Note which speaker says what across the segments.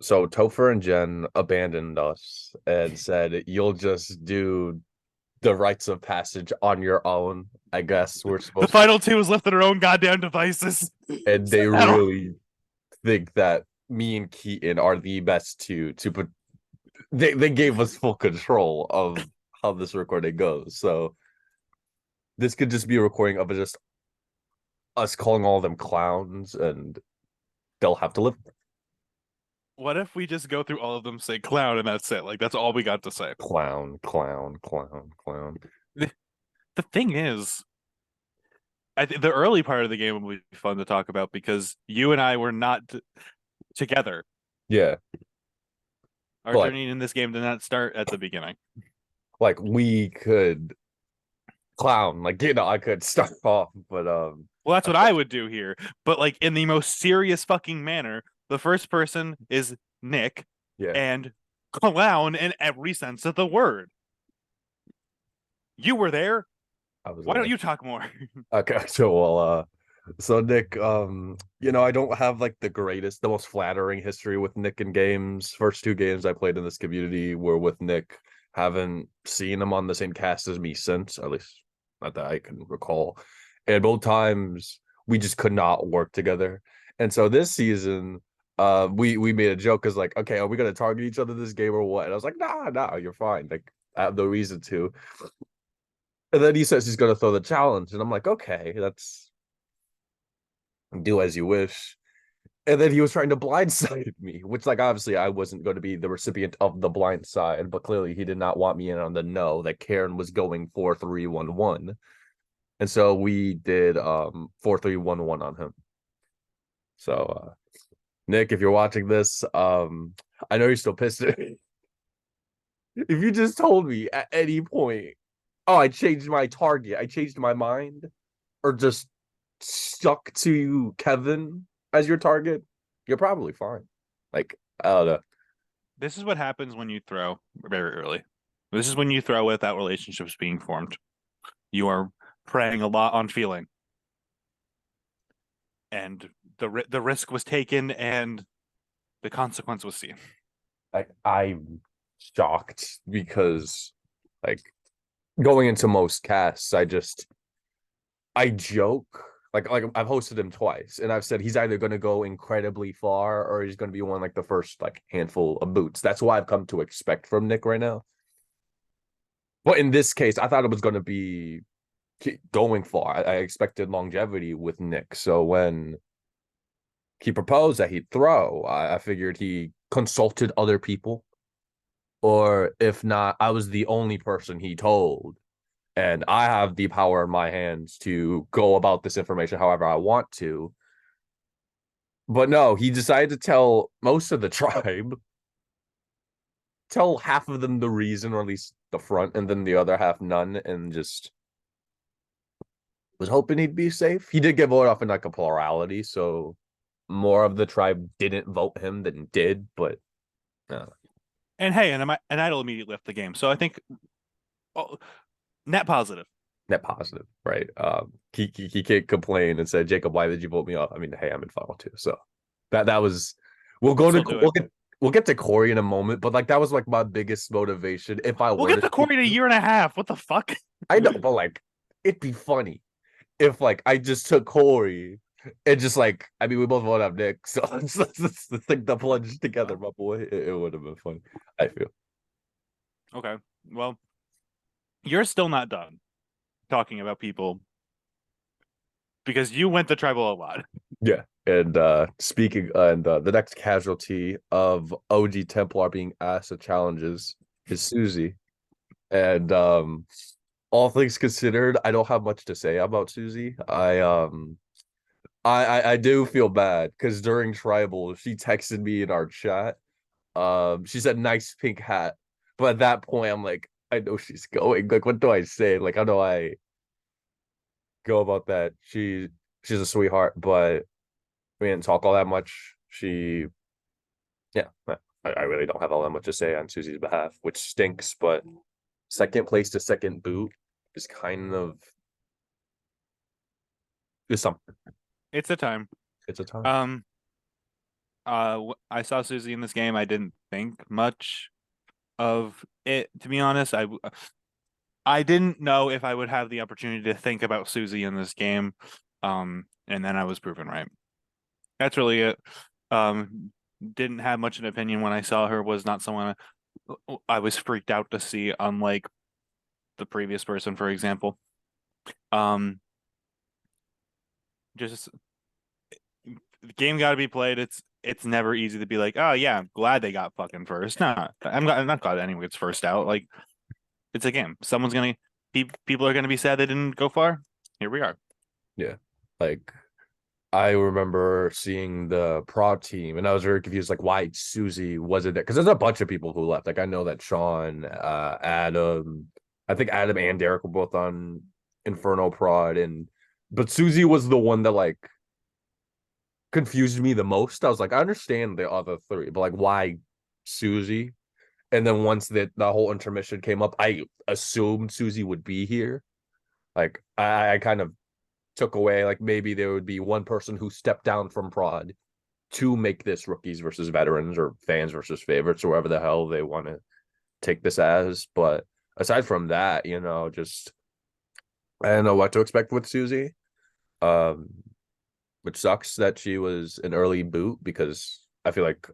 Speaker 1: So Topher and Jen abandoned us and said, "You'll just do the rites of passage on your own." I guess we're
Speaker 2: The
Speaker 1: supposed to,
Speaker 2: final two is left to their own goddamn devices.
Speaker 1: and they
Speaker 2: I don't.
Speaker 1: really think that me and Keaton are the best two to put. They gave us full control of how this recording goes. So this could just be a recording of just us calling all of them clowns, and they'll have to live.
Speaker 2: What if we just go through all of them, say clown, and that's it? Like that's all we got to say.
Speaker 1: Clown, clown, clown, clown.
Speaker 2: The, the thing is, the early part of the game will be fun to talk about because you and I were not together.
Speaker 1: Yeah,
Speaker 2: Our
Speaker 1: but
Speaker 2: journey in this game did not start at the beginning.
Speaker 1: like we could clown, like I could start off, but
Speaker 2: Well, that's what I would do here, but like in the most serious fucking manner. The first person is Nick,
Speaker 1: yeah,
Speaker 2: and clown in every sense of the word. You were there.
Speaker 1: I was
Speaker 2: Why don't
Speaker 1: there.
Speaker 2: you talk more?
Speaker 1: Okay, so so Nick, I don't have like the most flattering history with Nick in games. First two games I played in this community were with Nick. Haven't seen him on the same cast as me since, at least not that I can recall. And both times we just could not work together. And so this season, we made a joke because like, okay, are we gonna target each other this game or what? And I was like, nah, you're fine. Like, I have no reason to. And then he says he's gonna throw the challenge, and I'm like, okay, that's do as you wish. And then he was trying to blindside me, which, like, obviously I wasn't going to be the recipient of the blind side, but clearly he did not want me in on the know that Karen was going 4-3-1-1. And so we did 4-3-1-1 on him. So Nick, if you're watching this, I know you're still pissed at me. If you just told me at any point, oh, I changed my target, I changed my mind, or just stuck to Kevin as your target, you're probably fine. Like, I don't know.
Speaker 2: This is what happens when you throw very early. This is when you throw without relationships being formed. You are preying a lot on feeling, and the risk was taken, and the consequence was seen.
Speaker 1: I'm shocked because, like, going into most casts, I joke. Like I've hosted him twice, and I've said he's either going to go incredibly far or he's going to be one like the first like handful of boots. That's what I've come to expect from Nick right now. But in this case, I thought it was going to be going far. I expected longevity with Nick. So when he proposed that he'd throw, I figured he consulted other people, or if not, I was the only person he told. And I have the power in my hands to go about this information however I want to. But no, he decided to tell most of the tribe, tell half of them the reason, or at least the front, and then the other half none, and just was hoping he'd be safe. He did get voted off in like a plurality, so more of the tribe didn't vote him than did, but uh,
Speaker 2: And hey, and Idol immediately left the game. So I think oh, net positive.
Speaker 1: net positive, right? He can't complain and say, Jacob, why did you vote me off? I mean, hey, I'm in final two, so that was. We'll
Speaker 2: We'll
Speaker 1: go to
Speaker 2: still do it.
Speaker 1: we'll get to Corey in a moment, but like that was like my biggest motivation. If I
Speaker 2: We'll
Speaker 1: were
Speaker 2: get
Speaker 1: to
Speaker 2: to
Speaker 1: speak,
Speaker 2: Corey in a year and a half. What the fuck?
Speaker 1: I know, but like it'd be funny if like I just took Corey and just like I mean we both voted up Nick, so let's take the plunge together, my boy. It would have been funny. I feel.
Speaker 2: Okay. Well, you're still not done talking about people because you went to tribal a lot.
Speaker 1: Yeah. And speaking and the next casualty of OG Templar being asked of challenges is Susie. And all things considered, I don't have much to say about Susie. I do feel bad because during tribal, she texted me in our chat. She said nice pink hat. But at that point, I'm like, I know she's going. Like, what do I say? Like, how do I go about that? She's a sweetheart, but we didn't talk all that much. Yeah, I really don't have all that much to say on Susie's behalf, which stinks. But second place to second boot is kind of is something.
Speaker 2: It's a time.
Speaker 1: It's a time.
Speaker 2: Um, I saw Susie in this game. I didn't think much of it, to be honest. I didn't know if I would have the opportunity to think about Susie in this game. And then I was proven right. That's really it. Didn't have much an opinion when I saw her. Was not someone I was freaked out to see, unlike the previous person, for example. Um, just the game got to be played. It's never easy to be like, oh yeah, I'm glad they got fucking first. No, I'm not glad anyone gets first out. Like it's a game. People are gonna be sad they didn't go far. Here we are.
Speaker 1: Yeah. Like I remember seeing the prod team and I was very confused, like why Susie wasn't there. Because there's a bunch of people who left. Like I know that Sean, Adam, I think Adam and Derek were both on Inferno prod, and but Susie was the one that like confused me the most. I was like, I understand the other three, but like why Susie? And then once the whole intermission came up, I assumed Susie would be here. Like I kind of took away like maybe there would be one person who stepped down from prod to make this rookies versus veterans or fans versus favorites or whatever the hell they want to take this as. But aside from that, just I don't know what to expect with Susie. Um, which sucks that she was an early boot because I feel like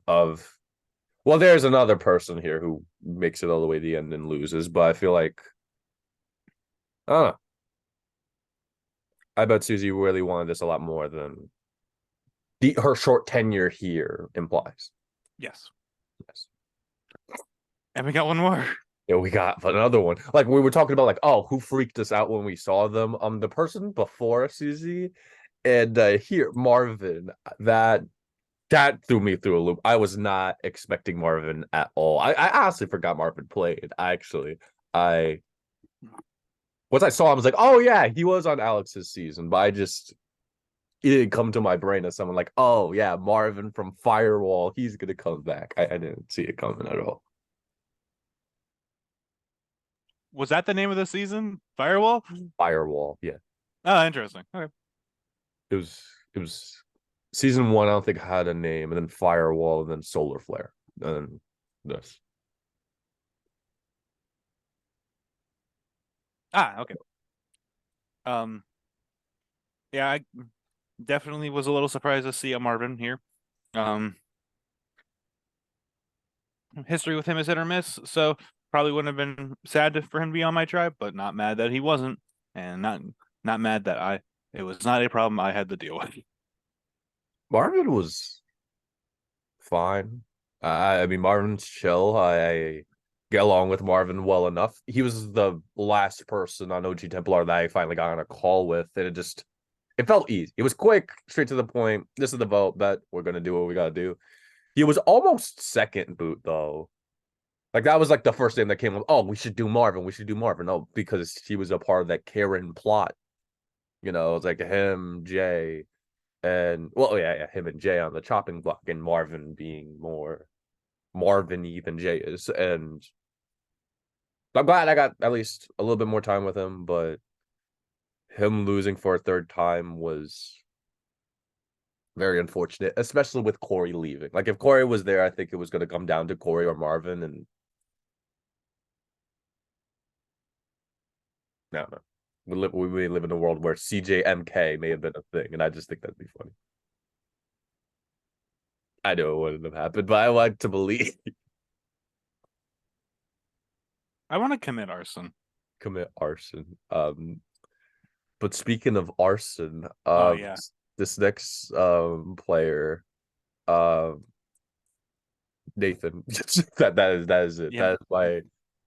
Speaker 1: there's another person here who makes it all the way to the end and loses, but I feel like I don't know. I bet Susie really wanted this a lot more than her short tenure here implies.
Speaker 2: Yes,
Speaker 1: Yes.
Speaker 2: and we got one more.
Speaker 1: Yeah, we got another one. Like we were talking about, like, oh, who freaked us out when we saw them? The person before Susie and here Marvin. That threw me through a loop. I was not expecting Marvin at all. I honestly forgot Marvin played. I once I saw him, I was like, oh yeah, he was on Alex's season, but it didn't come to my brain as someone like, oh yeah, Marvin from Firewall, he's gonna come back. I didn't see it coming at all.
Speaker 2: Was that the name of the season? Firewall?
Speaker 1: Firewall, yeah.
Speaker 2: Oh, interesting. Okay.
Speaker 1: It was season one, I don't think had a name, and then Firewall, and then Solar Flare, and then this.
Speaker 2: Okay. Um, yeah, I definitely was a little surprised to see a Marvin here. Um, history with him is hit or miss, so probably wouldn't have been sad for him to be on my tribe, but not mad that he wasn't, and not mad that it was not a problem I had to deal with.
Speaker 1: Marvin was fine. I mean, Marvin's chill. I get along with Marvin well enough. He was the last person on OG Templar that I finally got on a call with, and it felt easy. It was quick, straight to the point. This is the vote bet. We're gonna do what we gotta do. He was almost second boot though. Like that was like the first thing that came up. Oh, we should do Marvin. We should do Marvin. Oh, because he was a part of that Karen plot. It was like him, Jay, and well, yeah, him and Jay on the chopping block, and Marvin being more Marvin-y than Jay is. And I'm glad I got at least a little bit more time with him, but him losing for a third time was very unfortunate, especially with Corey leaving. Like if Corey was there, I think it was going to come down to Corey or Marvin, and no, no. We may live in a world where CJMK may have been a thing, and I just think that'd be funny. I know it wouldn't have happened, but I like to believe.
Speaker 2: I want to commit arson.
Speaker 1: Commit arson. But speaking of arson,
Speaker 2: Oh yeah.
Speaker 1: this next player, Nathan. that is it.
Speaker 2: Yeah.
Speaker 1: That is my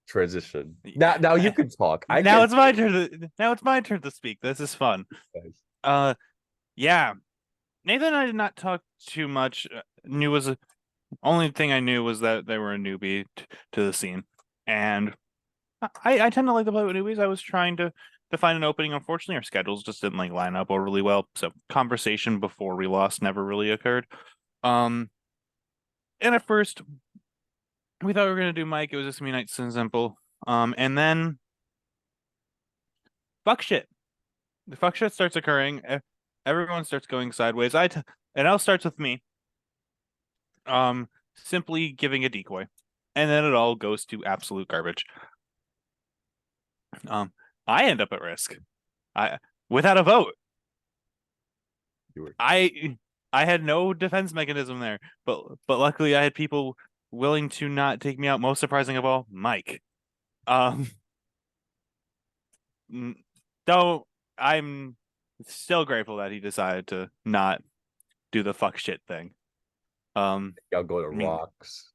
Speaker 1: transition. Now you can talk. I
Speaker 2: Now
Speaker 1: can.
Speaker 2: it's my turn now it's my turn to speak. This is fun. Uh yeah. Nathan and I did not talk too much. Knew was only thing I knew was that they were a newbie to the scene. And I tend to like to play with newbies. I was trying to find an opening. Unfortunately, our schedules just didn't like line up overly well. So conversation before we lost never really occurred. Um, and at first we thought we were gonna do Mike. It was just gonna be nice and simple. And then fuck shit. The fuck shit starts occurring. Everyone starts going sideways. It all starts with me. simply giving a decoy, and then it all goes to absolute garbage. Um, I end up at risk. I without a vote.
Speaker 1: You were
Speaker 2: I had no defense mechanism there, but luckily I had people willing to not take me out. Most surprising of all, Mike. Um, though I'm still grateful that he decided to not do the fuck shit thing.
Speaker 1: I'll go to
Speaker 2: I mean,
Speaker 1: rocks.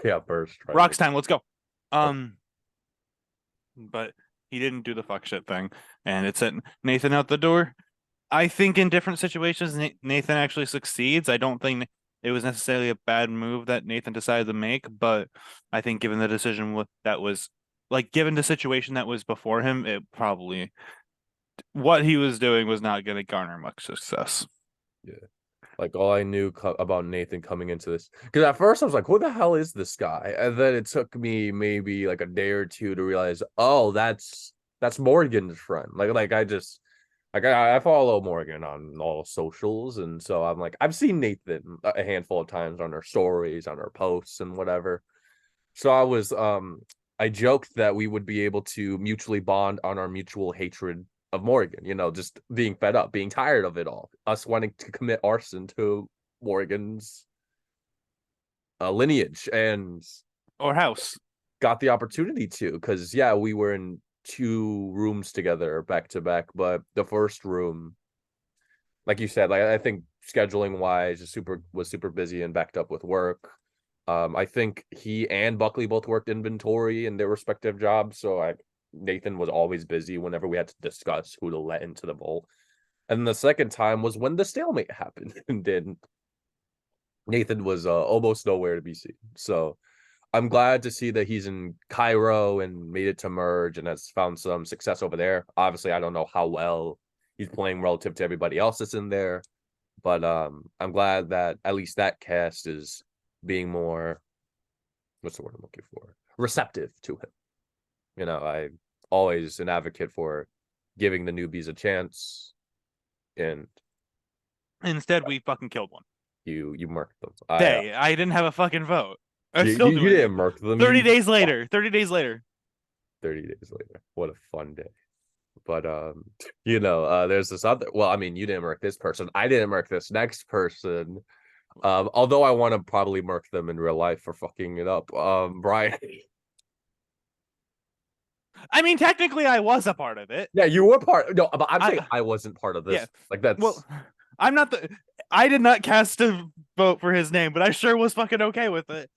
Speaker 1: Yeah, first try to
Speaker 2: rocks
Speaker 1: make
Speaker 2: time. Let's go.
Speaker 1: okay.
Speaker 2: Um, but he didn't do the fuck shit thing, and it sent Nathan out the door. I think in different situations, Nathan actually succeeds. I don't think it was necessarily a bad move that Nathan decided to make, but I think given the decision that was like given the situation that was before him, it probably what he was doing was not going to garner much success.
Speaker 1: Yeah. Like all I knew about Nathan coming into this, because at first I was like, "Who the hell is this guy?" And then it took me maybe like a day or two to realize, "Oh, that's Morgan's friend." Like I just like I follow Morgan on all socials, and so I'm like, I've seen Nathan a handful of times on her stories, on her posts, and whatever. So I joked that we would be able to mutually bond on our mutual hatred of Morgan, just being fed up, being tired of it all, us wanting to commit arson to Morgan's lineage, and
Speaker 2: Or house.
Speaker 1: got the opportunity to, because yeah, we were in two rooms together back to back, but the first room, like you said, like I think scheduling wise, was super busy and backed up with work. I think he and Buckley both worked inventory in their respective jobs, so Nathan was always busy whenever we had to discuss who to let into the vault. And the second time was when the stalemate happened, and then Nathan was almost nowhere to be seen. So I'm glad to see that he's in Cairo and made it to merge and has found some success over there. Obviously, I don't know how well he's playing relative to everybody else that's in there, but I'm glad that at least that cast is being more, what's the word I'm looking for? Receptive to him. I always an advocate for giving the newbies a chance, and
Speaker 2: Instead, we fucking killed one.
Speaker 1: you murked them.
Speaker 2: I didn't have a fucking vote. I'm
Speaker 1: you,
Speaker 2: still
Speaker 1: you
Speaker 2: doing
Speaker 1: didn't
Speaker 2: it.
Speaker 1: murk them.
Speaker 2: 30
Speaker 1: You
Speaker 2: days later. 30 days later.
Speaker 1: 30 days later. What a fun day. But there's this other. Well, I mean, you didn't murk this person. I didn't murk this next person. Although I want to probably murk them in real life for fucking it up. Brian.
Speaker 2: I mean, technically, I was a part of it.
Speaker 1: Yeah, you were part. No, but I'm saying I wasn't part of
Speaker 2: Yeah.
Speaker 1: this. Like that's.
Speaker 2: Well, I'm not the. I did not cast a vote for his name, but I sure was fucking okay with it.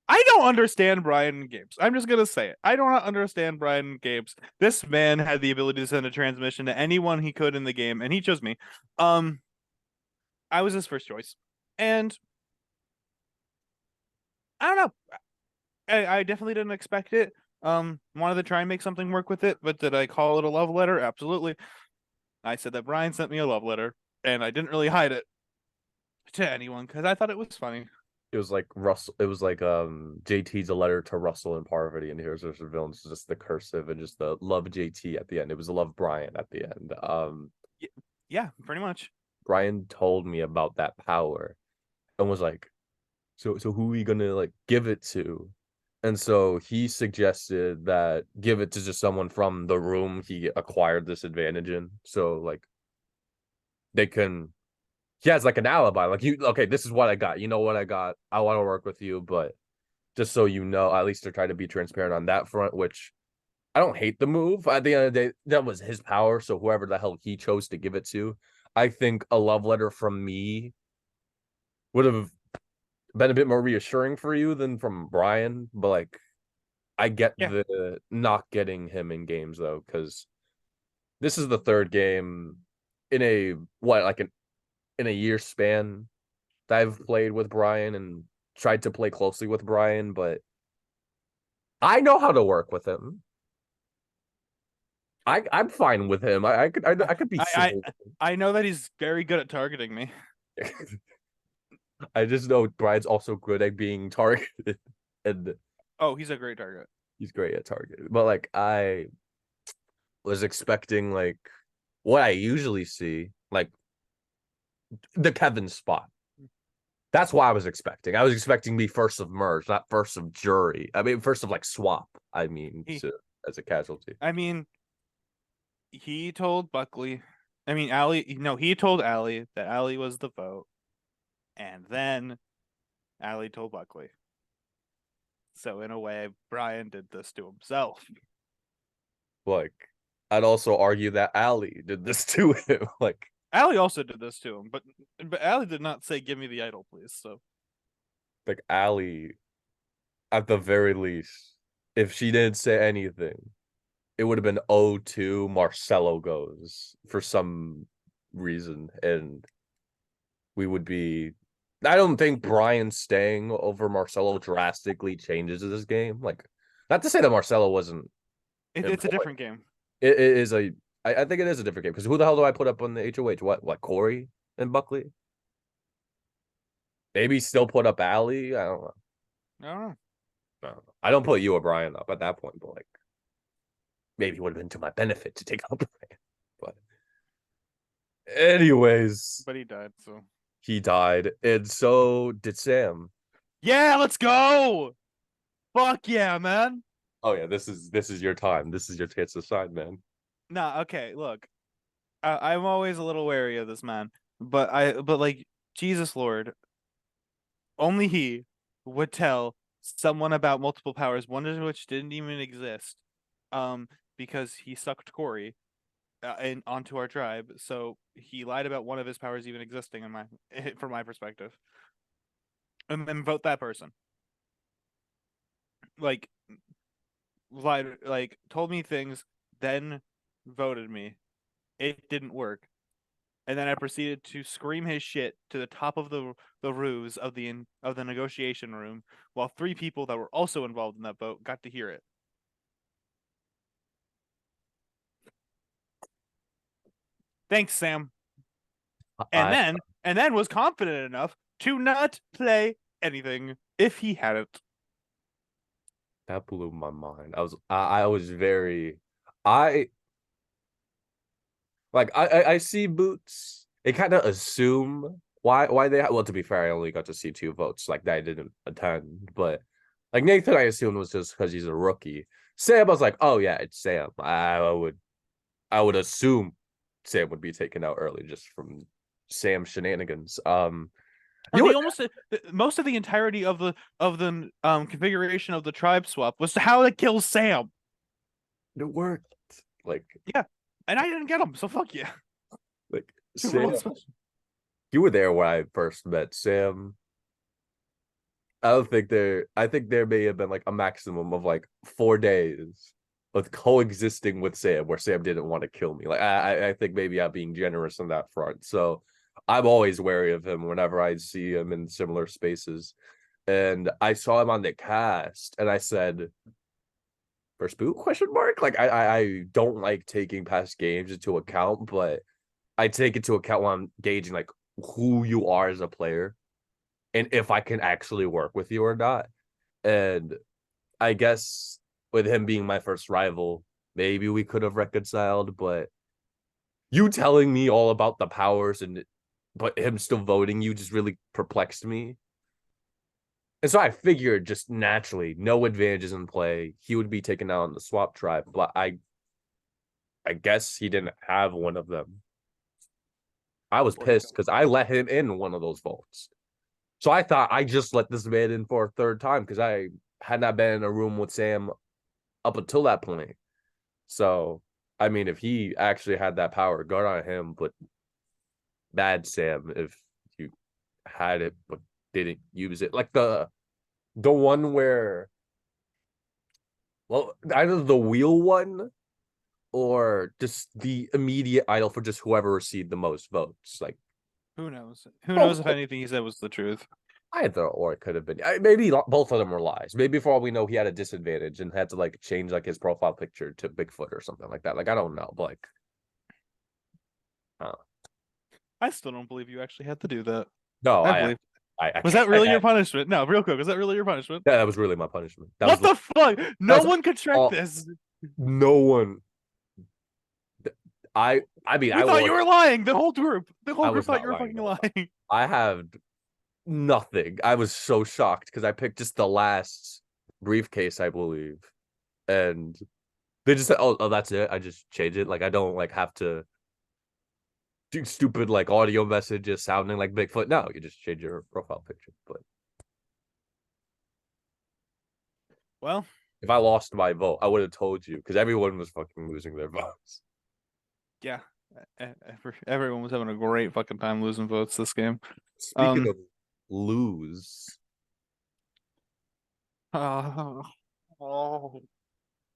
Speaker 2: I don't understand Brian Games. I'm just gonna say it. I do not understand Brian Games. This man had the ability to send a transmission to anyone he could in the game, and he chose me. I was his first choice, and I don't know. I definitely didn't expect it. Wanted to try and make something work with it, but did I call it a love letter? Absolutely. I said that Brian sent me a love letter, and I didn't really hide it to anyone because I thought it was funny.
Speaker 1: It was like Russell. It was like JT's a letter to Russell and Parvati, and here's the villains, just the cursive and just the love JT at the end. It was a love Brian at the end.
Speaker 2: Yeah, pretty much.
Speaker 1: Brian told me about that power and was like, so who are we gonna like give it to? And so he suggested that give it to just someone from the room he acquired this advantage in. So like they can he has like an alibi. Like okay, this is what I got. You know what I got. I want to work with you, but just so you know, at least they're trying to be transparent on that front, which I don't hate the move. At the end of the day, that was his power. So whoever the hell he chose to give it to, I think a love letter from me would have been a bit more reassuring for you than from Brian. But like, I get
Speaker 2: Yeah,
Speaker 1: the not getting him in games though, because this is the third game in a in a year span that I've played with Brian and tried to play closely with Brian, but I know how to work with him. I'm fine with him. I could be civil.
Speaker 2: I know that he's very good at targeting me.
Speaker 1: I just know Brian's also good at being targeted, and
Speaker 2: Oh, he's a great target.
Speaker 1: he's great at targeting. But like I was expecting like what I usually see, like the Kevin spot. That's why I was expecting. I was expecting me first of merge, not first of jury. I mean, first of like swap. I mean,
Speaker 2: He,
Speaker 1: as a casualty.
Speaker 2: I mean, he told Buckley. I mean, Allie. No, he told Allie that Allie was the vote, and then Allie told Buckley. So in a way, Brian did this to himself.
Speaker 1: Like, I'd also argue that Allie did this to him. Like,
Speaker 2: Allie also did this to him, but Allie did not say, "Give me the idol, please." So,
Speaker 1: Allie, at the very least, if she didn't say anything, it would have been 0-2 Marcelo goes for some reason, and we would be. I don't think Brian staying over Marcelo drastically changes this game. Like, not to say that Marcelo wasn't
Speaker 2: it's a
Speaker 1: important.
Speaker 2: different game.
Speaker 1: It is a. I think it is a different game because who the hell do I put up on the HOH? What Corey and Buckley? Maybe still put up Allie. I don't know.
Speaker 2: I don't know.
Speaker 1: I don't put you or Brian up at that point, but like maybe it would have been to my benefit to take out Brian. But anyways,
Speaker 2: But he died, so
Speaker 1: he died, and so did Sam.
Speaker 2: yeah, let's go. Fuck yeah, man.
Speaker 1: Oh yeah, this is your time. This is your chance to shine, man.
Speaker 2: Nah, okay, look. I'm always a little wary of this man, but like Jesus Lord, only he would tell someone about multiple powers, one of which didn't even exist, because he sucked Corey, onto our tribe. So he lied about one of his powers even existing in my from my perspective, and then vote that person. Like lied, like told me things, then voted me. It didn't work. And then I proceeded to scream his shit to the top of the roofs of the negotiation room, while three people that were also involved in that vote got to hear it. Thanks, Sam. And
Speaker 1: I
Speaker 2: then was confident enough to not play anything if he hadn't.
Speaker 1: that blew my mind. I was very I like I see Boots. They kind of assume why they well, to be fair, I only got to see two votes. Like that I didn't attend, but like Nathan, I assumed was just because he's a rookie. Sam, I was like, oh yeah, it's Sam. I would assume Sam would be taken out early just from Sam shenanigans. You
Speaker 2: The
Speaker 1: would,
Speaker 2: almost most of the entirety of the configuration of the tribe swap was how to kill Sam.
Speaker 1: it worked. Like
Speaker 2: Yeah, and I didn't get him, so fuck yeah.
Speaker 1: like Sam, you were there when I first met Sam. I think there may have been like a maximum of like 4 days of coexisting with Sam where Sam didn't want to kill me. Like I think maybe I'm being generous on that front. So I'm always wary of him whenever I see him in similar spaces. And I saw him on the cast and I said, first boot question mark? Like I don't like taking past games into account, but I take into account when I'm gauging like who you are as a player and if I can actually work with you or not. And I guess with him being my first rival, maybe we could have reconciled, but you telling me all about the powers and but him still voting you just really perplexed me. And so I figured just naturally, no advantages in play. He would be taken out on the swap tribe, but I guess he didn't have one of them. I was pissed because I let him in one of those votes. So I thought I just let this man in for a third time because I had not been in a room with Sam up until that point. So, I mean, if he actually had that power, good on him, but bad Sam if you had it but didn't use it. Like the one where well, either the wheel one or just the immediate idol for just whoever received the most votes. Like
Speaker 2: who knows? Who knows if anything he said was the truth?
Speaker 1: either or it could have been. Maybe both of them were lies. Maybe for all we know, he had a disadvantage and had to like change like his profile picture to Bigfoot or something like that. Like I don't know, but like,
Speaker 2: I still don't believe you actually had to do that.
Speaker 1: no,
Speaker 2: I believe.
Speaker 1: I
Speaker 2: Was that really your punishment? No, real quick. Was that really your punishment?
Speaker 1: Yeah, that was really my punishment. That
Speaker 2: what
Speaker 1: was
Speaker 2: the fuck? No one could track this.
Speaker 1: No one. I mean,
Speaker 2: We thought you were lying. The whole group. The whole
Speaker 1: I
Speaker 2: group
Speaker 1: was
Speaker 2: thought
Speaker 1: not
Speaker 2: you were
Speaker 1: lying.
Speaker 2: fucking
Speaker 1: No.
Speaker 2: lying.
Speaker 1: I have nothing. I was so shocked because I picked just the last briefcase, I believe, and they just said, "Oh, that's it." I just change it. Like I don't like have to do stupid like audio messages sounding like Bigfoot. No, you just change your profile picture. But
Speaker 2: Well,
Speaker 1: if I lost my vote, I would have told you because everyone was fucking losing their votes.
Speaker 2: yeah. Everyone was having a great fucking time losing votes this game.
Speaker 1: Speaking of lose,
Speaker 2: Oh, oh.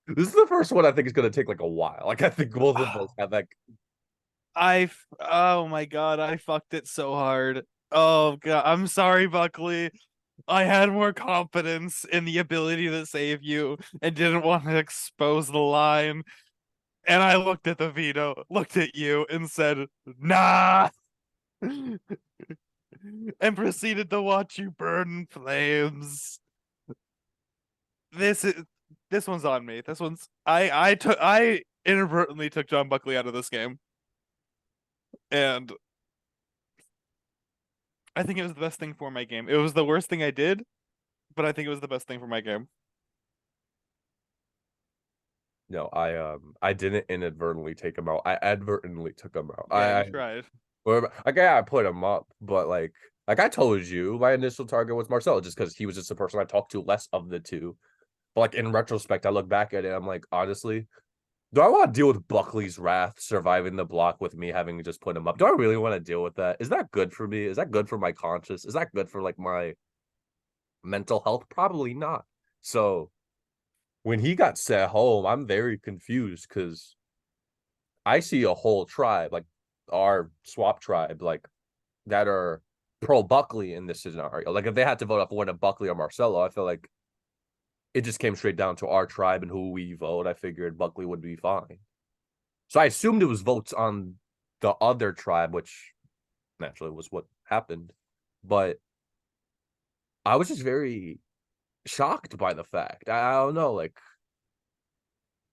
Speaker 1: this is the first one I think is gonna take like a while. Like I think both of us have like
Speaker 2: Oh my god, I fucked it so hard. Oh god, I'm sorry, Buckley. I had more confidence in the ability to save you and didn't want to expose the line. And I looked at the veto, looked at you, and said, nah, and proceeded to watch you burn in flames. This is this one's on me. This one's I inadvertently took John Buckley out of this game. And I think it was the best thing for my game. It was the worst thing I did, but I think it was the best thing for my game.
Speaker 1: no, I didn't inadvertently take him out. I advertently took him out.
Speaker 2: Yeah, you tried.
Speaker 1: Like yeah, I put him up, but like I told you, my initial target was Marcelo just because he was just the person I talked to less of the two. But like in retrospect, I look back at it, I'm like, honestly, do I want to deal with Buckley's wrath surviving the block with me having just put him up? Do I really want to deal with that? Is that good for me? Is that good for my conscience? Is that good for like my mental health? Probably not. So when he got sent home, I'm very confused because I see a whole tribe, like our swap tribe, like that are pro Buckley in this scenario. Like if they had to vote off one of Buckley or Marcelo, I feel like it just came straight down to our tribe and who we vote. I figured Buckley would be fine. So I assumed it was votes on the other tribe, which naturally was what happened. But I was just very shocked by the fact. I don't know, like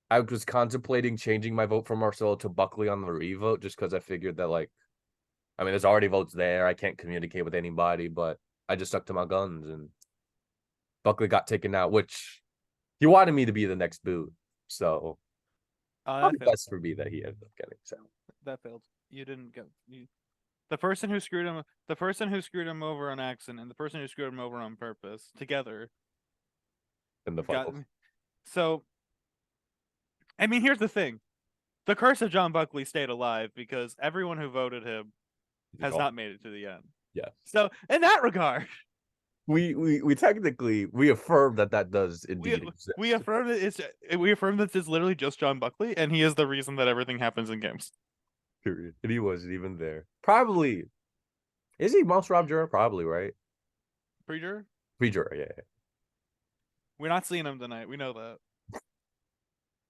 Speaker 1: I was contemplating changing my vote from Marcelo to Buckley on the revote just because I figured that like I mean there's already votes there. I can't communicate with anybody, but I just stuck to my guns and Buckley got taken out, which he wanted me to be the next boot. So
Speaker 2: That
Speaker 1: probably
Speaker 2: failed.
Speaker 1: best for me that he ended up getting so.
Speaker 2: That failed. You didn't get the person who screwed him. The person who screwed him over on accident, and the person who screwed him over on purpose, together,
Speaker 1: In the
Speaker 2: got
Speaker 1: finals.
Speaker 2: me. So, I mean, here's the thing: the curse of John Buckley stayed alive because everyone who voted him has not made it to the end.
Speaker 1: Yes.
Speaker 2: So, in that regard,
Speaker 1: We technically we affirm that that does
Speaker 2: we
Speaker 1: indeed exist.
Speaker 2: we affirm that it's literally just John Buckley, and he is the reason that everything happens in games.
Speaker 1: Period. And he wasn't even there. Probably is he most Rob Jura? Probably right.
Speaker 2: Preacher,
Speaker 1: Pre-Jura, yeah.
Speaker 2: we're not seeing him tonight. We know that.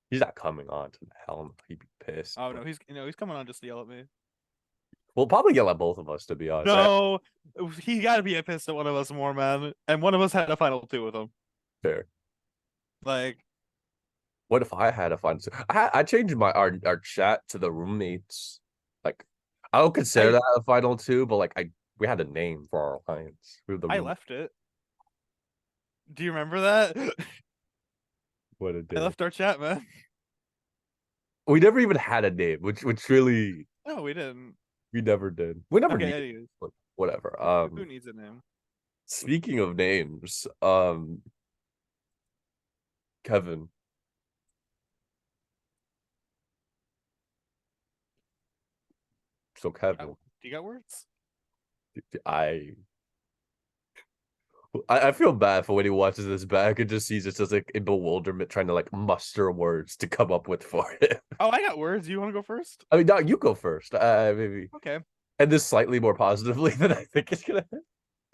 Speaker 1: He's not coming on to the helm. He'd be pissed.
Speaker 2: Oh no, he's coming on just to yell at me.
Speaker 1: We'll probably yell at both of us to be honest.
Speaker 2: No, he got to be pissed at one of us more, man. And one of us had a final two with him.
Speaker 1: Fair.
Speaker 2: Like,
Speaker 1: What if I had a fun? I changed my our chat to the roommates. Like I don't consider that a final two, but like we had a name for our alliance. We were the
Speaker 2: I left it. Do you remember that?
Speaker 1: What a
Speaker 2: I
Speaker 1: day.
Speaker 2: left our chat, man.
Speaker 1: We never even had a name, which really
Speaker 2: No, we didn't.
Speaker 1: we never did. We never
Speaker 2: Okay,
Speaker 1: needed
Speaker 2: anyways,
Speaker 1: whatever.
Speaker 2: who needs a name?
Speaker 1: Speaking of names, Kevin. So Kevin,
Speaker 2: Do you got words?
Speaker 1: I I feel bad for when he watches this back and just sees it as like in bewilderment, trying to like muster words to come up with for it.
Speaker 2: Oh, I got words. You want to go first?
Speaker 1: I mean, no, you go first. Maybe.
Speaker 2: Okay.
Speaker 1: And this slightly more positively than I think it's gonna.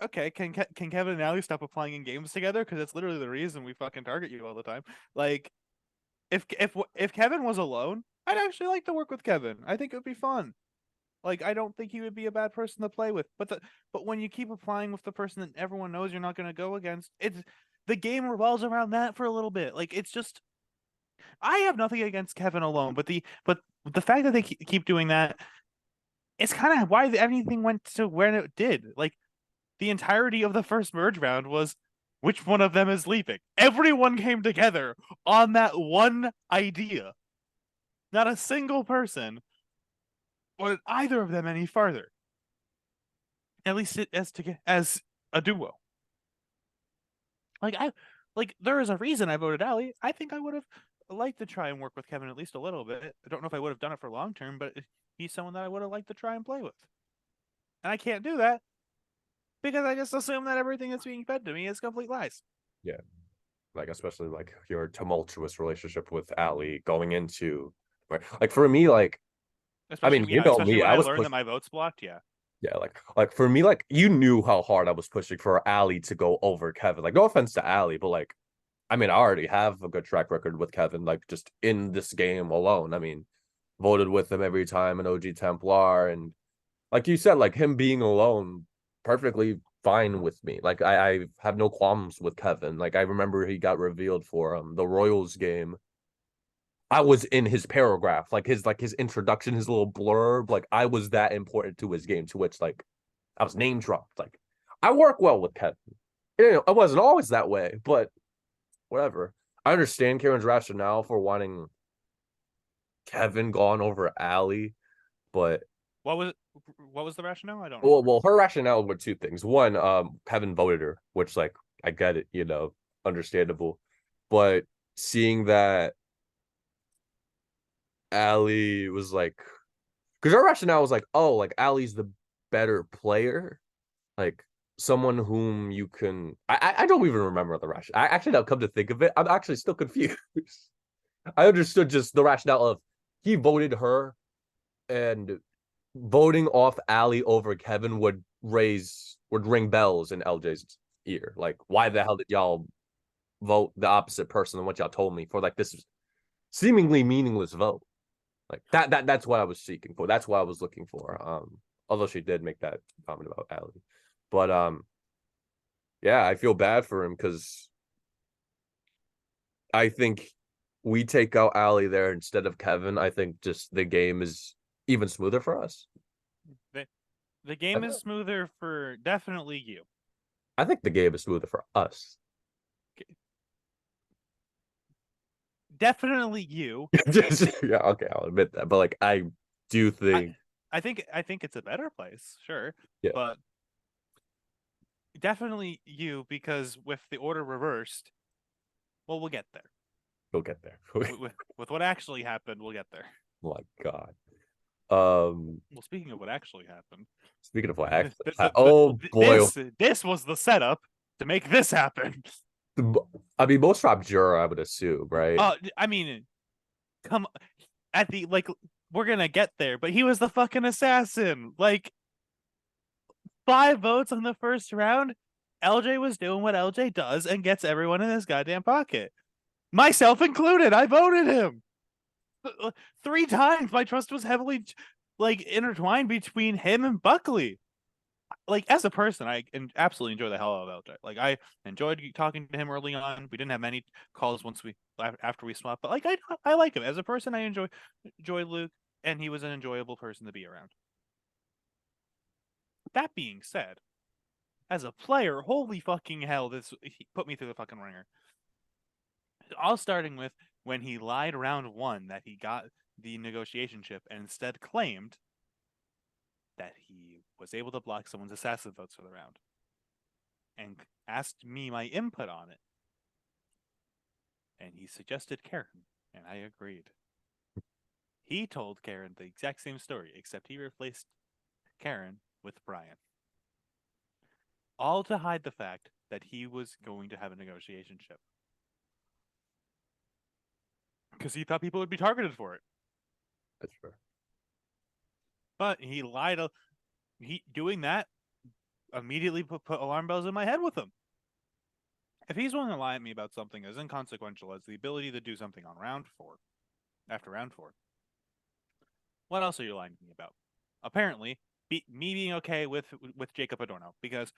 Speaker 2: Okay. Can Kevin and Allie stop applying in games together? Because it's literally the reason we fucking target you all the time. Like, if Kevin was alone, I'd actually like to work with Kevin. I think it would be fun. Like, I don't think he would be a bad person to play with. But when you keep applying with the person that everyone knows you're not going to go against, it's the game revolves around that for a little bit. Like, it's just I have nothing against Kevin alone, but the fact that they keep doing that, it's kind of why everything went to where it did. Like the entirety of the first merge round was which one of them is leaving. Everyone came together on that one idea. Not a single person wanted either of them any farther. At least as a duo. Like there is a reason I voted Allie. I think I would have liked to try and work with Kevin at least a little bit. I don't know if I would have done it for long term, but he's someone that I would have liked to try and play with. And I can't do that because I just assume that everything that's being fed to me is complete lies.
Speaker 1: Yeah. Like especially like your tumultuous relationship with Allie going into right. Like for me, like I mean, you know
Speaker 2: Especially
Speaker 1: me,
Speaker 2: when
Speaker 1: I
Speaker 2: I
Speaker 1: was
Speaker 2: learned that
Speaker 1: pushing.
Speaker 2: my vote's blocked. Yeah,
Speaker 1: Yeah, like for me, like you knew how hard I was pushing for Allie to go over Kevin. Like, no offense to Allie, but like, I mean, I already have a good track record with Kevin, like just in this game alone. I mean, voted with him every time an OG Templar, and like you said, like him being alone, perfectly fine with me. Like I have no qualms with Kevin. Like I remember he got revealed for the Royals game. I was in his paragraph, like his introduction, his little blurb. Like I was that important to his game, to which like I was name dropped. Like I work well with Kevin. You know, I wasn't always that way, but whatever. I understand Karen's rationale for wanting Kevin gone over Allie, but
Speaker 2: what was what was the rationale? I don't
Speaker 1: well,
Speaker 2: remember.
Speaker 1: well, her rationale were two things. One, Kevin voted her, which like I get it, you know, understandable. But seeing that Allie was like, because her rationale was like, oh, like Allie's the better player, like someone whom you can. I don't even remember the rationale. I actually now come to think of it, I'm actually still confused. I understood just the rationale of he voted her, and voting off Allie over Kevin would ring bells in LJ's ear. Like, why the hell did y'all vote the opposite person than what y'all told me for like this seemingly meaningless vote? Like that's what I was seeking for. That's what I was looking for. Although she did make that comment about Allie. But yeah, I feel bad for him because I think we take out Allie there instead of Kevin. I think just the game is even smoother for us.
Speaker 2: The game is smoother for definitely you.
Speaker 1: I think the game is smoother for us.
Speaker 2: Definitely you.
Speaker 1: Yeah, okay, I'll admit that. But like I do
Speaker 2: I
Speaker 1: think
Speaker 2: I think it's a better place, sure,
Speaker 1: yeah,
Speaker 2: but definitely you because with the order reversed, well, we'll get there.
Speaker 1: we'll get there.
Speaker 2: With what actually happened, we'll get there.
Speaker 1: My God.
Speaker 2: Well, speaking of what actually happened,
Speaker 1: Speaking of what
Speaker 2: th-
Speaker 1: actually,
Speaker 2: th- th- th-
Speaker 1: oh boy,
Speaker 2: this was the setup to make this happen.
Speaker 1: I mean, most top juror, I would assume, right?
Speaker 2: I mean, come at the like we're gonna get there, but he was the fucking assassin. Like 5 votes on the first round. LJ was doing what LJ does and gets everyone in his goddamn pocket, myself included. I voted him 3 times. My trust was heavily like intertwined between him and Buckley. Like as a person, I absolutely enjoy the hell out of LJ. Like I enjoyed talking to him early on. We didn't have many calls once we after we swapped, but like I like him as a person. I enjoy Luke, and he was an enjoyable person to be around. That being said, as a player, holy fucking hell, this he put me through the fucking ringer. All starting with when he lied round one that he got the negotiation chip and instead claimed that he was able to block someone's assassin votes for the round and asked me my input on it. And he suggested Karen, and I agreed. He told Karen the exact same story, except he replaced Karen with Brian. All to hide the fact that he was going to have a negotiation chip. Because he thought people would be targeted for it.
Speaker 1: That's fair.
Speaker 2: But he lied. He doing that immediately put alarm bells in my head with him. If he's willing to lie at me about something as inconsequential as the ability to do something on round 4, after round 4, what else are you lying to me about? Apparently, me being okay with Jacob Adorno because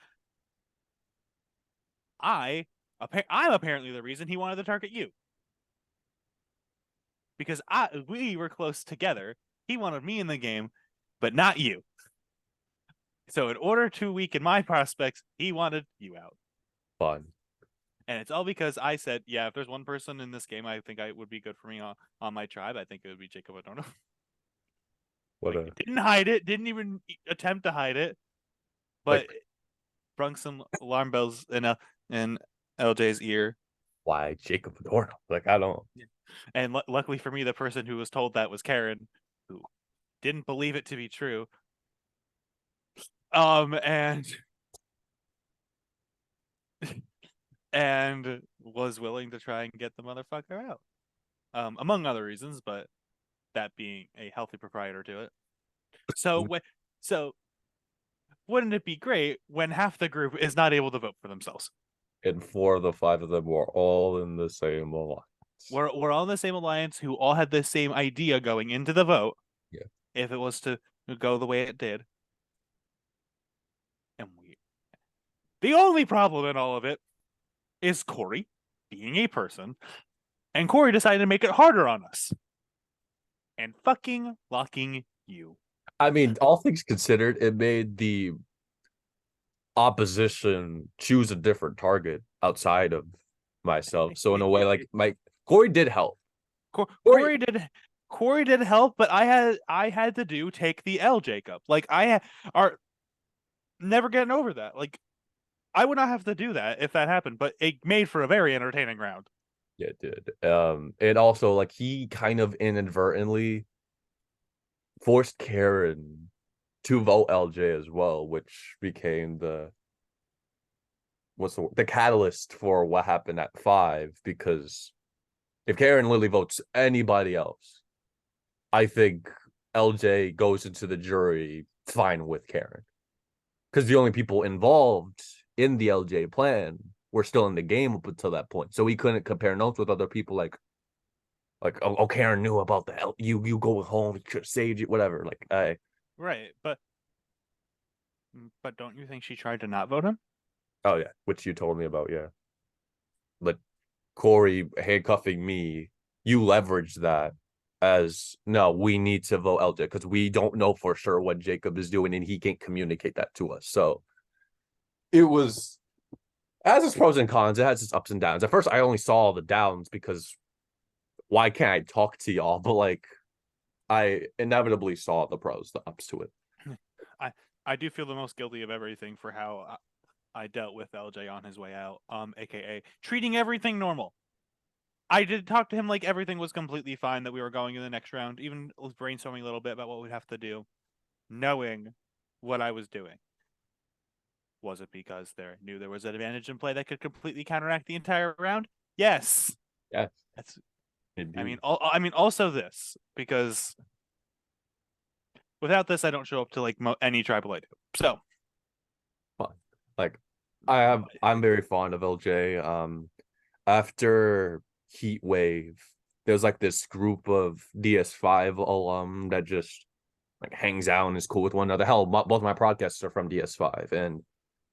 Speaker 2: I'm apparently the reason he wanted to target you. because we were close together. He wanted me in the game, but not you. So in order to weaken my prospects, he wanted you out.
Speaker 1: Fun.
Speaker 2: And it's all because I said, yeah, if there's one person in this game I think I would be good for me on my tribe, I think it would be Jacob Adorno.
Speaker 1: What
Speaker 2: Like,
Speaker 1: a
Speaker 2: didn't hide it, didn't even attempt to hide it, but
Speaker 1: like
Speaker 2: rung some alarm bells in LJ's ear.
Speaker 1: why Jacob Adorno? Like I don't.
Speaker 2: And luckily for me, the person who was told that was Karen, who didn't believe it to be true. And and was willing to try and get the motherfucker out. Among other reasons, but that being a healthy proprietor to it. So wouldn't it be great when half the group is not able to vote for themselves?
Speaker 1: And 4 of the 5 of them were all in the same alliance.
Speaker 2: We're all in the same alliance who all had the same idea going into the vote.
Speaker 1: Yeah.
Speaker 2: If it was to go the way it did. And the only problem in all of it is Corey being a person. And Corey decided to make it harder on us. And fucking locking you.
Speaker 1: I mean, all things considered, it made the opposition choose a different target outside of myself. So in a way, like my Corey did help.
Speaker 2: Corey did help, but I had to take the L, Jacob. Like I are never getting over that. Like I would not have to do that if that happened, but it made for a very entertaining round.
Speaker 1: Yeah, it did. And also like he kind of inadvertently forced Karen to vote LJ as well, which became the catalyst for what happened at 5. Because if Karen Lilly votes anybody else, I think LJ goes into the jury fine with Karen, because the only people involved in the LJ plan were still in the game up until that point. So he couldn't compare notes with other people like oh Karen knew about the you go home, you could have saved you, whatever. Like
Speaker 2: Right, but don't you think she tried to not vote him?
Speaker 1: oh yeah, which you told me about, yeah. But Corey handcuffing me, you leverage that as no, we need to vote LJ because we don't know for sure what Jacob is doing and he can't communicate that to us. So it was, it has its pros and cons. It has its ups and downs. At first, I only saw the downs because why can't I talk to y'all? But like, I inevitably saw the pros, the ups to it.
Speaker 2: I do feel the most guilty of everything for how I dealt with LJ on his way out, aka treating everything normal. I did talk to him like everything was completely fine, that we were going in the next round, even was brainstorming a little bit about what we'd have to do, knowing what I was doing. Was it because there knew there was an advantage in play that could completely counteract the entire round? Yes.
Speaker 1: Yes.
Speaker 2: That's.
Speaker 1: Indeed.
Speaker 2: I mean, also this, because without this, I don't show up to like any tribal I do. So,
Speaker 1: Fun. Like, I'm very fond of LJ. After Heat Wave, there's like this group of DS5 alum that just like hangs out and is cool with one another. Hell, both my podcasts are from DS5, and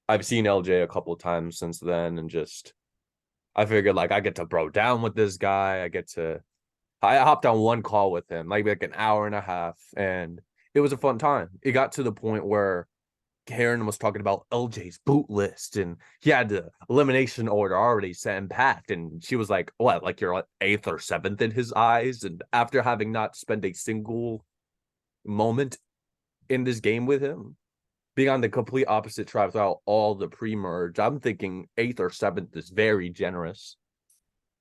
Speaker 1: I've seen LJ a couple of times since then, and just I figured like I get to bro down with this guy. I hopped on one call with him, like an hour and a half, and it was a fun time. It got to the point where Karen was talking about LJ's boot list, and he had the elimination order already set and packed, and she was like, "What? Like you're like 8th or 7th in his eyes?" And after having not spent a single moment in this game with him, being on the complete opposite tribe throughout all the pre-merge, I'm thinking 8th or 7th is very generous.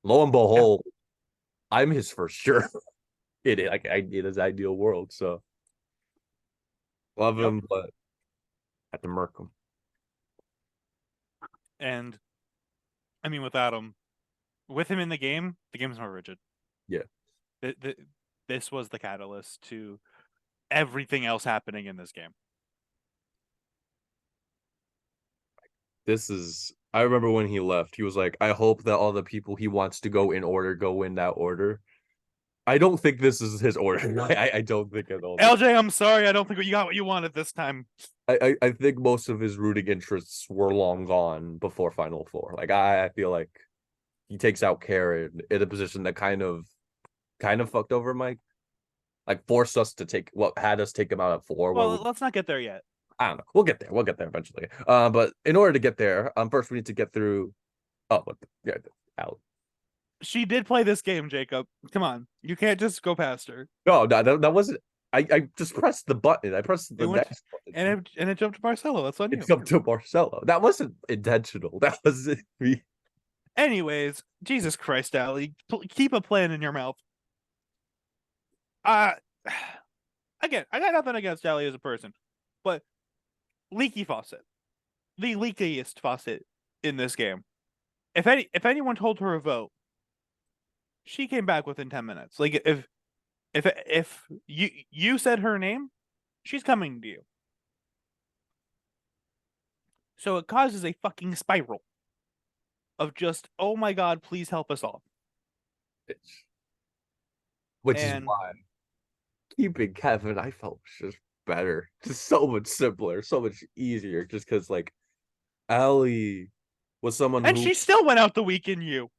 Speaker 1: Lo and behold, I'm his for sure. In his ideal world. So love him, but have to murk him.
Speaker 2: And I mean, without him, with him in the game's more rigid.
Speaker 1: Yeah.
Speaker 2: This was the catalyst to everything else happening in this game.
Speaker 1: I remember when he left, he was like, I hope that all the people he wants to go in order go in that order. I don't think this is his order. I don't think at all.
Speaker 2: LJ, I'm sorry, I don't think you got what you wanted this time.
Speaker 1: I think most of his rooting interests were long gone before Final Four. Like I feel like he takes out Karen in a position that kind of kind of fucked over Mike. Like forced us to take what had us take him out at 4. Where we,
Speaker 2: Well, let's not get there yet.
Speaker 1: I don't know. We'll get there. We'll get there eventually. But in order to get there, first we need to get through. Oh, what? Yeah, out.
Speaker 2: She did play this game, Jacob. Come on, you can't just go past her.
Speaker 1: No, that wasn't. I just pressed the button. I pressed
Speaker 2: It
Speaker 1: the
Speaker 2: went
Speaker 1: next button.
Speaker 2: and it jumped to Marcelo. That's on you.
Speaker 1: It's up to Marcelo. That wasn't intentional. That was me.
Speaker 2: Anyways, Jesus Christ, Allie, keep a plan in your mouth. Uh Again, I got nothing against Allie as a person, but leaky faucet, the leakiest faucet in this game. If anyone told her a vote, she came back within 10 minutes. Like if you said her name, she's coming to you. So it causes a fucking spiral of just, oh my god, please help us all.
Speaker 1: Which is
Speaker 2: And
Speaker 1: why keeping Kevin, I felt was just better, just so much simpler, so much easier. Just because like Allie was someone
Speaker 2: and
Speaker 1: who
Speaker 2: she still went out the weekend you.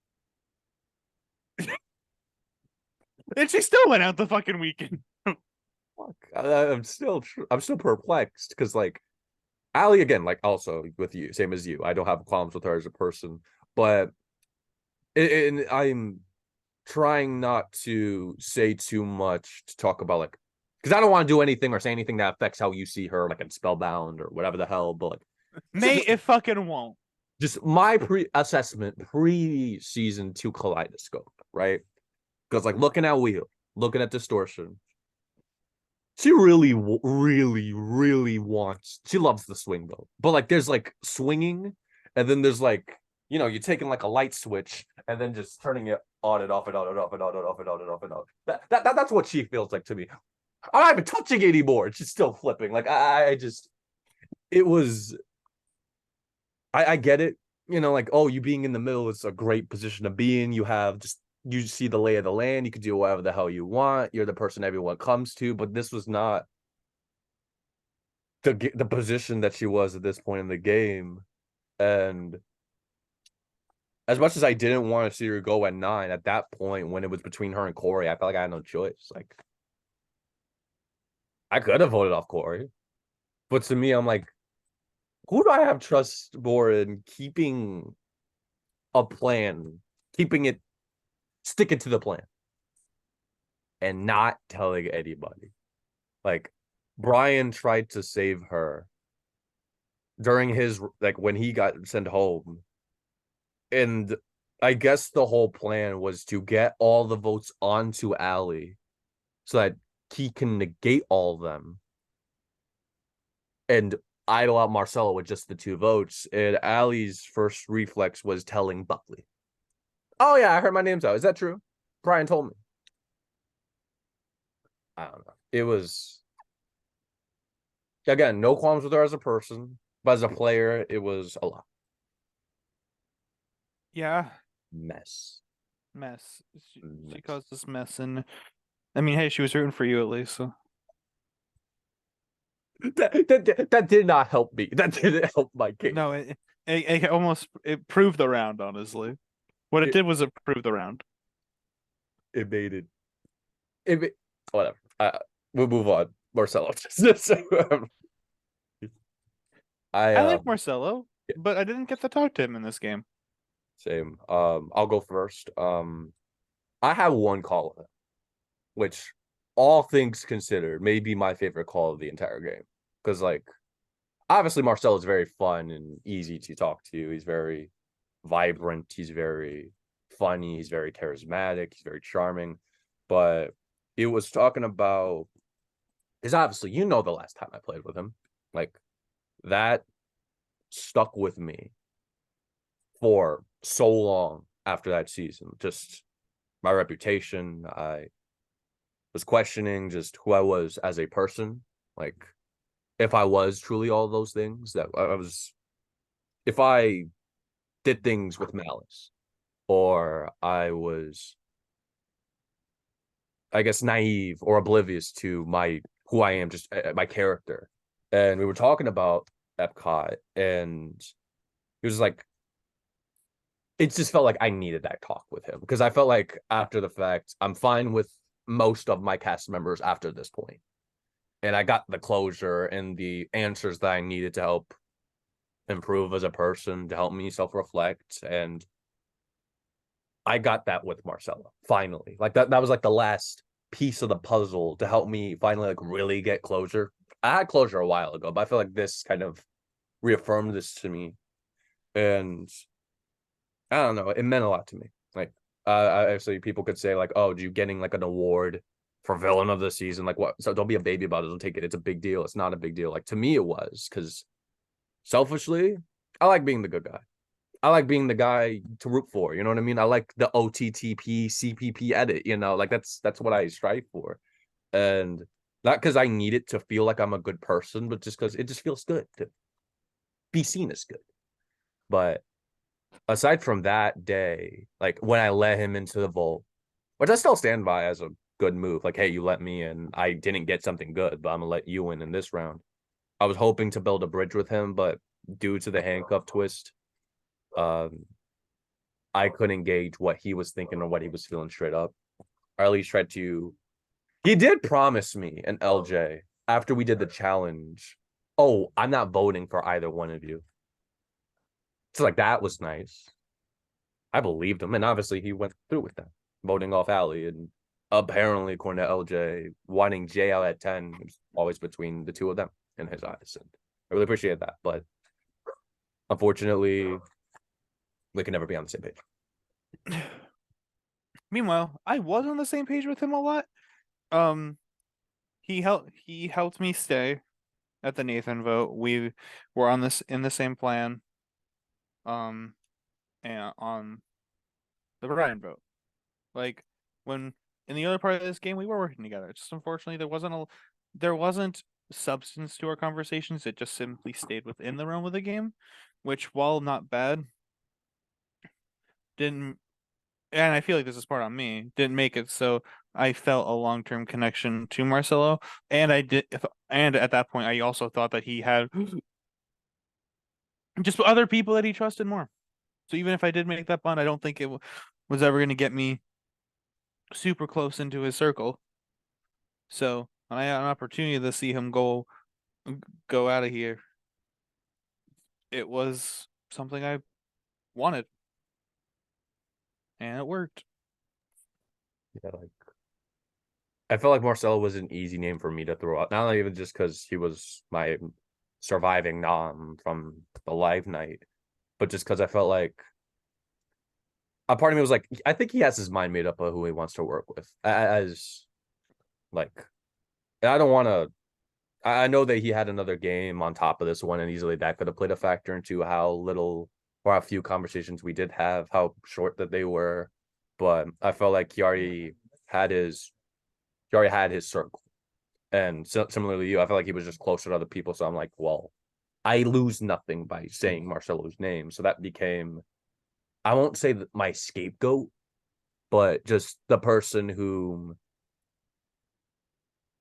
Speaker 2: And she still went out the fucking weekend.
Speaker 1: fuck, I'm still perplexed because like Allie again, like also with you, same as you. I don't have qualms with her as a person, but and I'm trying not to say too much to talk about like because I don't want to do anything or say anything that affects how you see her, like in Spellbound or whatever the hell. But like,
Speaker 2: May it fucking won't.
Speaker 1: just my pre-assessment pre-season 2 Kaleidoscope, right? Because like looking at Wheel, looking at Distortion, she really, really, really wants. She loves the swing though, but like there's like swinging, and then there's like you're taking like a light switch and then just turning it on and off and on and off and on and off and on and off and on. That's what she feels like to me. I'm not even touching it anymore. She's still flipping. Like I just it was. I get it. Like oh, you being in the middle is a great position to be in. You see the lay of the land. You can do whatever the hell you want. You're the person everyone comes to. But this was not the position that she was at this point in the game. And as much as I didn't want to see her go at 9, at that point when it was between her and Corey, I felt like I had no choice. Like I could have voted off Corey, but to me, I'm like, who do I have trust more in keeping a plan, keeping it, sticking to the plan, and not telling anybody? Like Brian tried to save her during his like when he got sent home, and I guess the whole plan was to get all the votes onto Allie so that he can negate all of them and idle out Marcelo with just the 2 votes. And Allie's first reflex was telling Buckley, "Oh yeah, I heard my name's out. Is that true? Brian told me." I don't know. It was again no qualms with her as a person, but as a player, it was a lot
Speaker 2: Yeah,
Speaker 1: mess.
Speaker 2: mess. She caused this mess, and I mean, hey, she was rooting for you at least. So
Speaker 1: That did not help me. That didn't help my case.
Speaker 2: no, it almost it proved the round. Honestly, what it did was it proved the round.
Speaker 1: It made it. Whatever. We'll move on. Marcelo.
Speaker 2: I like Marcelo, but I didn't get to talk to him in this game.
Speaker 1: Same. I'll go first. I have one call of it, which all things considered may be my favorite call of the entire game. Because like obviously Marcelo is very fun and easy to talk to. He's very vibrant, he's very funny, he's very charismatic, he's very charming. But it was talking about is obviously the last time I played with him. Like that stuck with me for so long after that season. Just my reputation. I was questioning just who I was as a person. Like if I was truly all those things that I was, if I did things with malice, or I was, I guess, naive or oblivious to my who I am, just my character. And we were talking about Epcot, and he was like, it just felt like I needed that talk with him because I felt like after the fact, I'm fine with most of my cast members after this point. And I got the closure and the answers that I needed to help improve as a person, to help me self-reflect. And I got that with Marcelo, finally. Like that was like the last piece of the puzzle to help me finally like really get closure. I had closure a while ago, but I feel like this kind of reaffirmed this to me. And I don't know, it meant a lot to me. Like actually people could say like, oh, you getting like an award for villain of the season? Like what? So don't be a baby about it. Don't take it. It's a big deal. It's not a big deal. Like to me it was, because selfishly, I like being the good guy. I like being the guy to root for. You know what I mean? I like the OTTP CPP edit. You know, like that's what I strive for, and not because I need it to feel like I'm a good person, but just because it just feels good to be seen as good. But aside from that day, like when I let him into the vault, which I still stand by as a good move. Like, hey, you let me in. I didn't get something good, but I'm gonna let you in this round. I was hoping to build a bridge with him, but due to the handcuff twist, um, I couldn't gauge what he was thinking or what he was feeling straight up. Or at least tried to. He did promise me an LJ after we did the challenge. Oh, I'm not voting for either one of you. So like that was nice. I believed him, and obviously he went through with that, voting off Allie, and apparently according to LJ, wanting Jay out at 10 was always between the two of them in his eyes. And I really appreciate that. But unfortunately, we can never be on the same page.
Speaker 2: Meanwhile, I was on the same page with him a lot. Um, he helped me stay at the Nathan vote. We were on this in the same plan. And on the Ryan vote. Like when in the other part of this game we were working together. Just unfortunately there wasn't substance to our conversations. It just simply stayed within the realm of the game, which while not bad, didn't and I feel like this is part on me, didn't make it so I felt a long-term connection to Marcelo. And and at that point I also thought that he had just other people that he trusted more. So even if I did make that bond, I don't think it was ever going to get me super close into his circle. So when I had an opportunity to see him go out of here, it was something I wanted, and it worked.
Speaker 1: Yeah, like I felt like Marcelo was an easy name for me to throw out. Not even just because he was my surviving nom from the live night, but just because I felt like a part of me was like, I think he has his mind made up of who he wants to work with. As like, and I don't want to. I know that he had another game on top of this one, and easily that could have played a factor into how little or how few conversations we did have, how short that they were. But I felt like he already had his circle. And similarly to you, I felt like he was just closer to other people. So I'm like, well, I lose nothing by saying Marcelo's name. So that became, I won't say that my scapegoat, but just the person who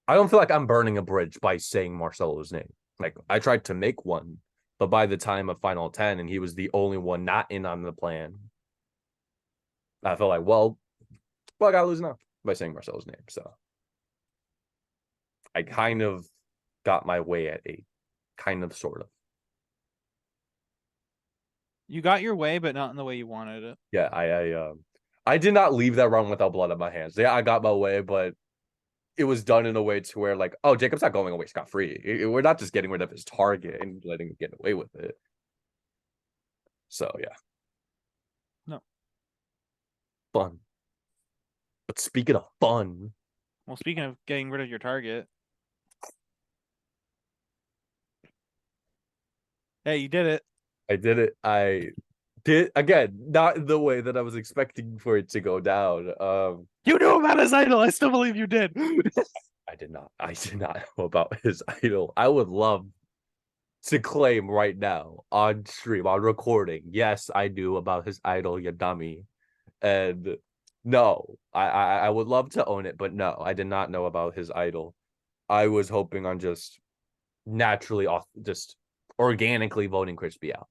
Speaker 1: I don't feel like I'm burning a bridge by saying Marcelo's name. Like I tried to make one, but by the time of Final 10 and he was the only one not in on the plan, I felt like, well, I gotta lose now by saying Marcelo's name. So I kind of got my way at a kind of sort of.
Speaker 2: You got your way, but not in the way you wanted it.
Speaker 1: Yeah, I did not leave that run without blood on my hands. Yeah, I got my way, but it was done in a way to where like, oh, Jacob's not going away scot free. We're not just getting rid of his target and letting him get away with it. So yeah,
Speaker 2: No.
Speaker 1: fun. But speaking of fun,
Speaker 2: Well, speaking of getting rid of your target, hey, you did it.
Speaker 1: I did it. I did again, not the way that I was expecting for it to go down.
Speaker 2: You knew about his idol. I still believe you did.
Speaker 1: I did not. I did not know about his idol. I would love to claim right now on stream, on recording. Yes, I knew about his idol, you dummy. And no, I would love to own it, but no, I did not know about his idol. I was hoping on just naturally off, just organically voting Crispy out.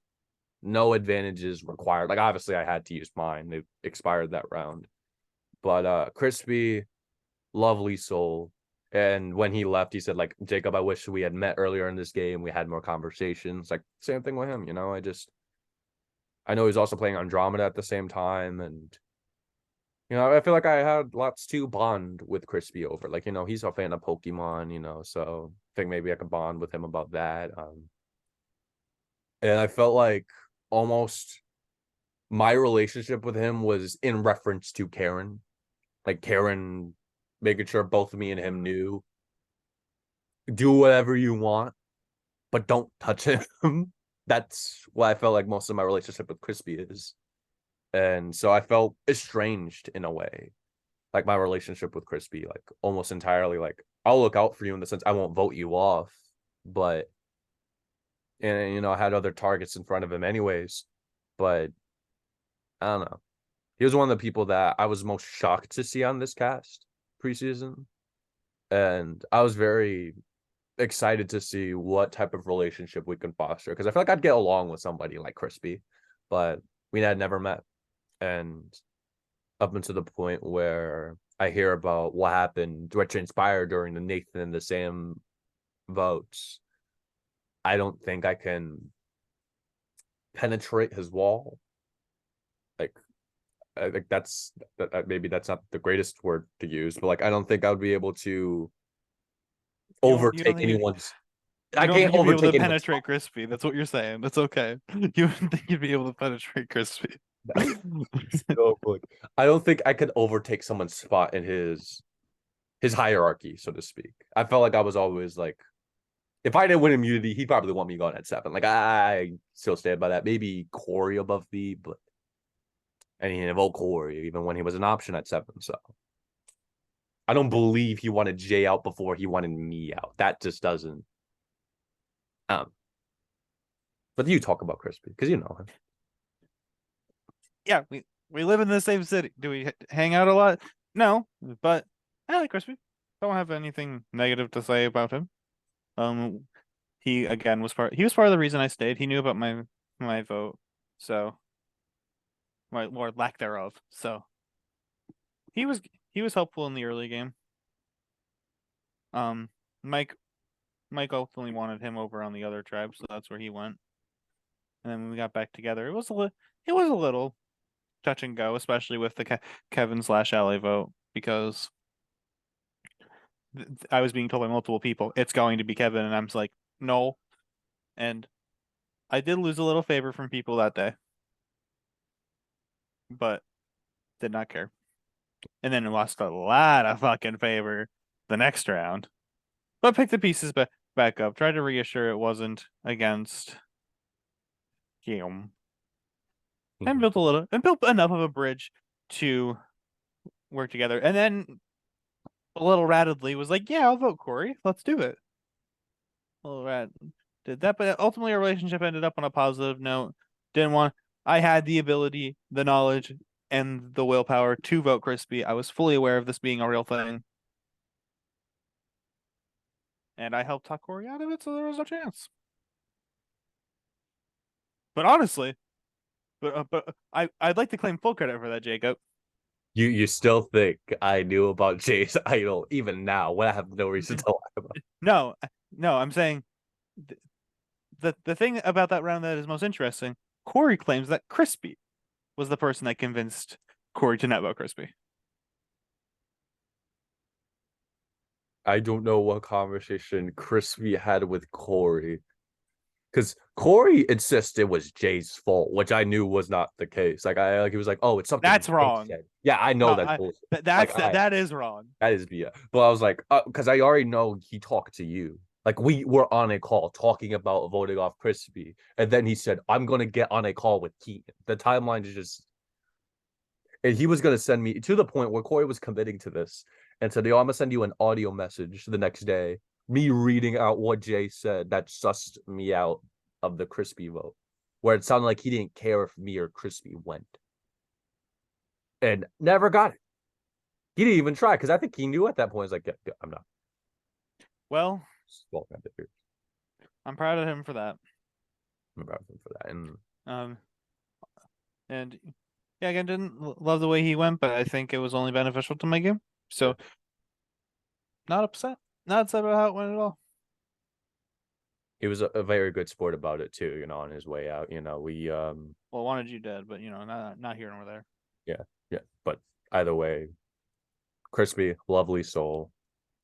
Speaker 1: no advantages required. Like obviously I had to use mine. It expired that round. But Crispy, lovely soul. And when he left, he said, like, Jacob, I wish we had met earlier in this game. We had more conversations. Like, same thing with him, you know. I know he's also playing Andromeda at the same time. And, you know, I feel like I had lots to bond with Crispy over. Like, you know, he's a fan of Pokemon, you know, so I think maybe I could bond with him about that. And I felt like almost my relationship with him was in reference to Karen. Like, Karen making sure both me and him knew, do whatever you want, but don't touch him. That's what I felt like most of my relationship with Crispy is. And so I felt estranged in a way. Like my relationship with Crispy, like almost entirely like I'll look out for you in the sense I won't vote you off, but and you know, I had other targets in front of him anyways. But I don't know. He was one of the people that I was most shocked to see on this cast preseason. And I was very excited to see what type of relationship we can foster because I feel like I'd get along with somebody like Crispy, but we had never met. And up until the point where I hear about what happened, what transpired during the Nathan and the Sam votes, I don't think I can penetrate his wall. Like, I think maybe that's not the greatest word to use, but like, I don't think I would be able to
Speaker 2: You don't
Speaker 1: overtake
Speaker 2: think
Speaker 1: anyone's.
Speaker 2: you
Speaker 1: I
Speaker 2: don't
Speaker 1: can't
Speaker 2: think you'd be able to
Speaker 1: overtake anyone's.
Speaker 2: penetrate Crispy. That's what you're saying. That's okay. You wouldn't think you'd be able to penetrate Crispy.
Speaker 1: So good. I don't think I could overtake someone's spot in his hierarchy, so to speak. I felt like I was always like, if I didn't win immunity, he'd probably want me going at 7. Like I still stand by that. Maybe Corey above me, but and he didn't vote Corey even when he was an option at 7. So I don't believe he wanted Jay out before he wanted me out. That just doesn't. Um, but you talk about Crispy because you know him.
Speaker 2: Yeah, we live in the same city. Do we hang out a lot? No, but I like Crispy. Don't have anything negative to say about him. He again was part. He was part of the reason I stayed. He knew about my vote, so my or lack thereof. So he was he was helpful in the early game. Um, Mike Mike ultimately wanted him over on the other tribe, so that's where he went. And then when we got back together, it was a little touch and go, especially with the Kevin/Ally vote because I was being told by multiple people it's going to be Kevin, and I'm just like no. And I did lose a little favor from people that day, but did not care. And then lost a lot of fucking favor the next round. But picked the pieces back up. Tried to reassure it wasn't against him. And built enough of a bridge to work together. And then a little rattlingly was like, yeah, I'll vote Corey. Let's do it. A little rat did that, but ultimately our relationship ended up on a positive note. Didn't want I had the ability, the knowledge, and the willpower to vote Crispy. I was fully aware of this being a real thing. And I helped talk Corey out of it, so there was no chance. But honestly, I'd like to claim full credit for that, Jacob.
Speaker 1: You still think I knew about Jay's idol even now when I have no reason to lie about it.
Speaker 2: No, no, I'm saying the thing about that round that is most interesting. Corey claims that Crispy was the person that convinced Corey to not vote Crispy.
Speaker 1: I don't know what conversation Crispy had with Corey. Because Corey insists it was Jay's fault, which I knew was not the case. Like he was like, "Oh, it's something
Speaker 2: That's
Speaker 1: Jay
Speaker 2: wrong.
Speaker 1: said." Yeah, I know that's bullshit.
Speaker 2: That is wrong.
Speaker 1: That is BS. But I was like, because I already know he talked to you. Like we were on a call talking about voting off Crispy, and then he said, "I'm gonna get on a call with Keaton." The timeline is just, and he was gonna send me to the point where Corey was committing to this, and said, "Yo, I'm gonna send you an audio message the next day, me reading out what Jay said that sussed me out of the Crispy vote, where it sounded like he didn't care if me or Crispy went, and never got it. He didn't even try because I think he knew at that point. He's like, yeah, I'm not.
Speaker 2: Well,
Speaker 1: Well,
Speaker 2: I'm proud of him for that.
Speaker 1: I'm proud of him for that. And
Speaker 2: Um, and yeah, again, didn't love the way he went, but I think it was only beneficial to my game.
Speaker 1: Yeah.
Speaker 2: So not upset, not upset about how it went at all.
Speaker 1: He was a very good sport about it too, on his way out. We
Speaker 2: Well, wanted you dead, but not here nor there.
Speaker 1: yeah, yeah. But either way, Crispy, lovely soul.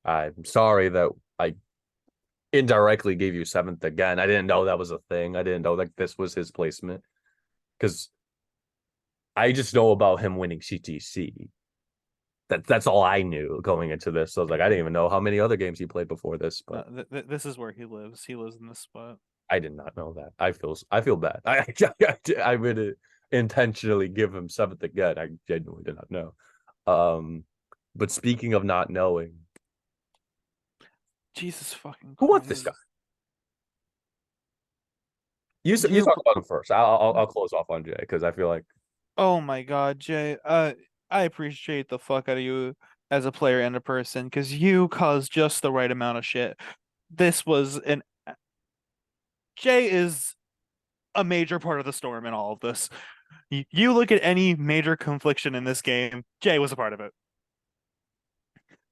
Speaker 1: I'm sorry that I indirectly gave you seventh again. I didn't know that was a thing. I didn't know like this was his placement because I just know about him winning CTC. That's all I knew going into this. So I was like, I didn't even know how many other games he played before this, but
Speaker 2: This is where he lives. He lives in this spot.
Speaker 1: I did not know that. I feel bad. I would intentionally give him seventh again. I genuinely did not know. But speaking of not knowing,
Speaker 2: Jesus fucking
Speaker 1: who was this
Speaker 2: Christ.
Speaker 1: guy? You
Speaker 2: You,
Speaker 1: talk about him first. I'll close off on Jay because I feel like
Speaker 2: oh my God, Jay. I appreciate the fuck out of you as a player and a person because you caused just the right amount of shit. This was an Jay is a major part of the storm in all of this. You look at any major confliction in this game, Jay was a part of it.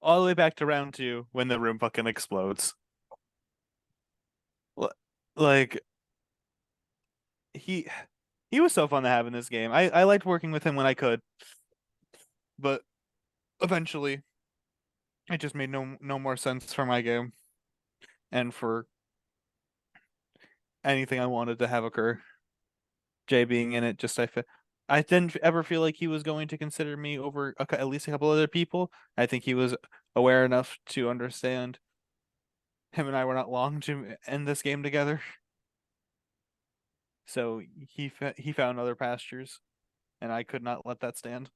Speaker 2: All the way back to round two when the room fucking explodes. Like he he was so fun to have in this game. I liked working with him when I could, but eventually it just made no more sense for my game and for anything I wanted to have occur. Jay being in it, I didn't ever feel like he was going to consider me over at least a couple other people. I think he was aware enough to understand him and I were not long to end this game together. So he found other pastures, and I could not let that stand.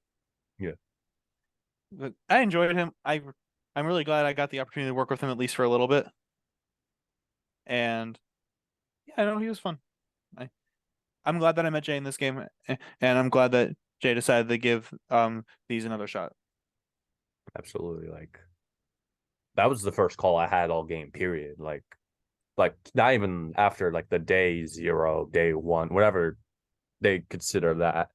Speaker 1: yeah,
Speaker 2: But I enjoyed him. I'm really glad I got the opportunity to work with him at least for a little bit. And yeah, I know he was fun. I I'm glad that I met Jay in this game, and I'm glad that Jay decided to give these another shot.
Speaker 1: absolutely. Like that was the first call I had all game. Period. Like not even after like the day zero, day one, whatever they consider that.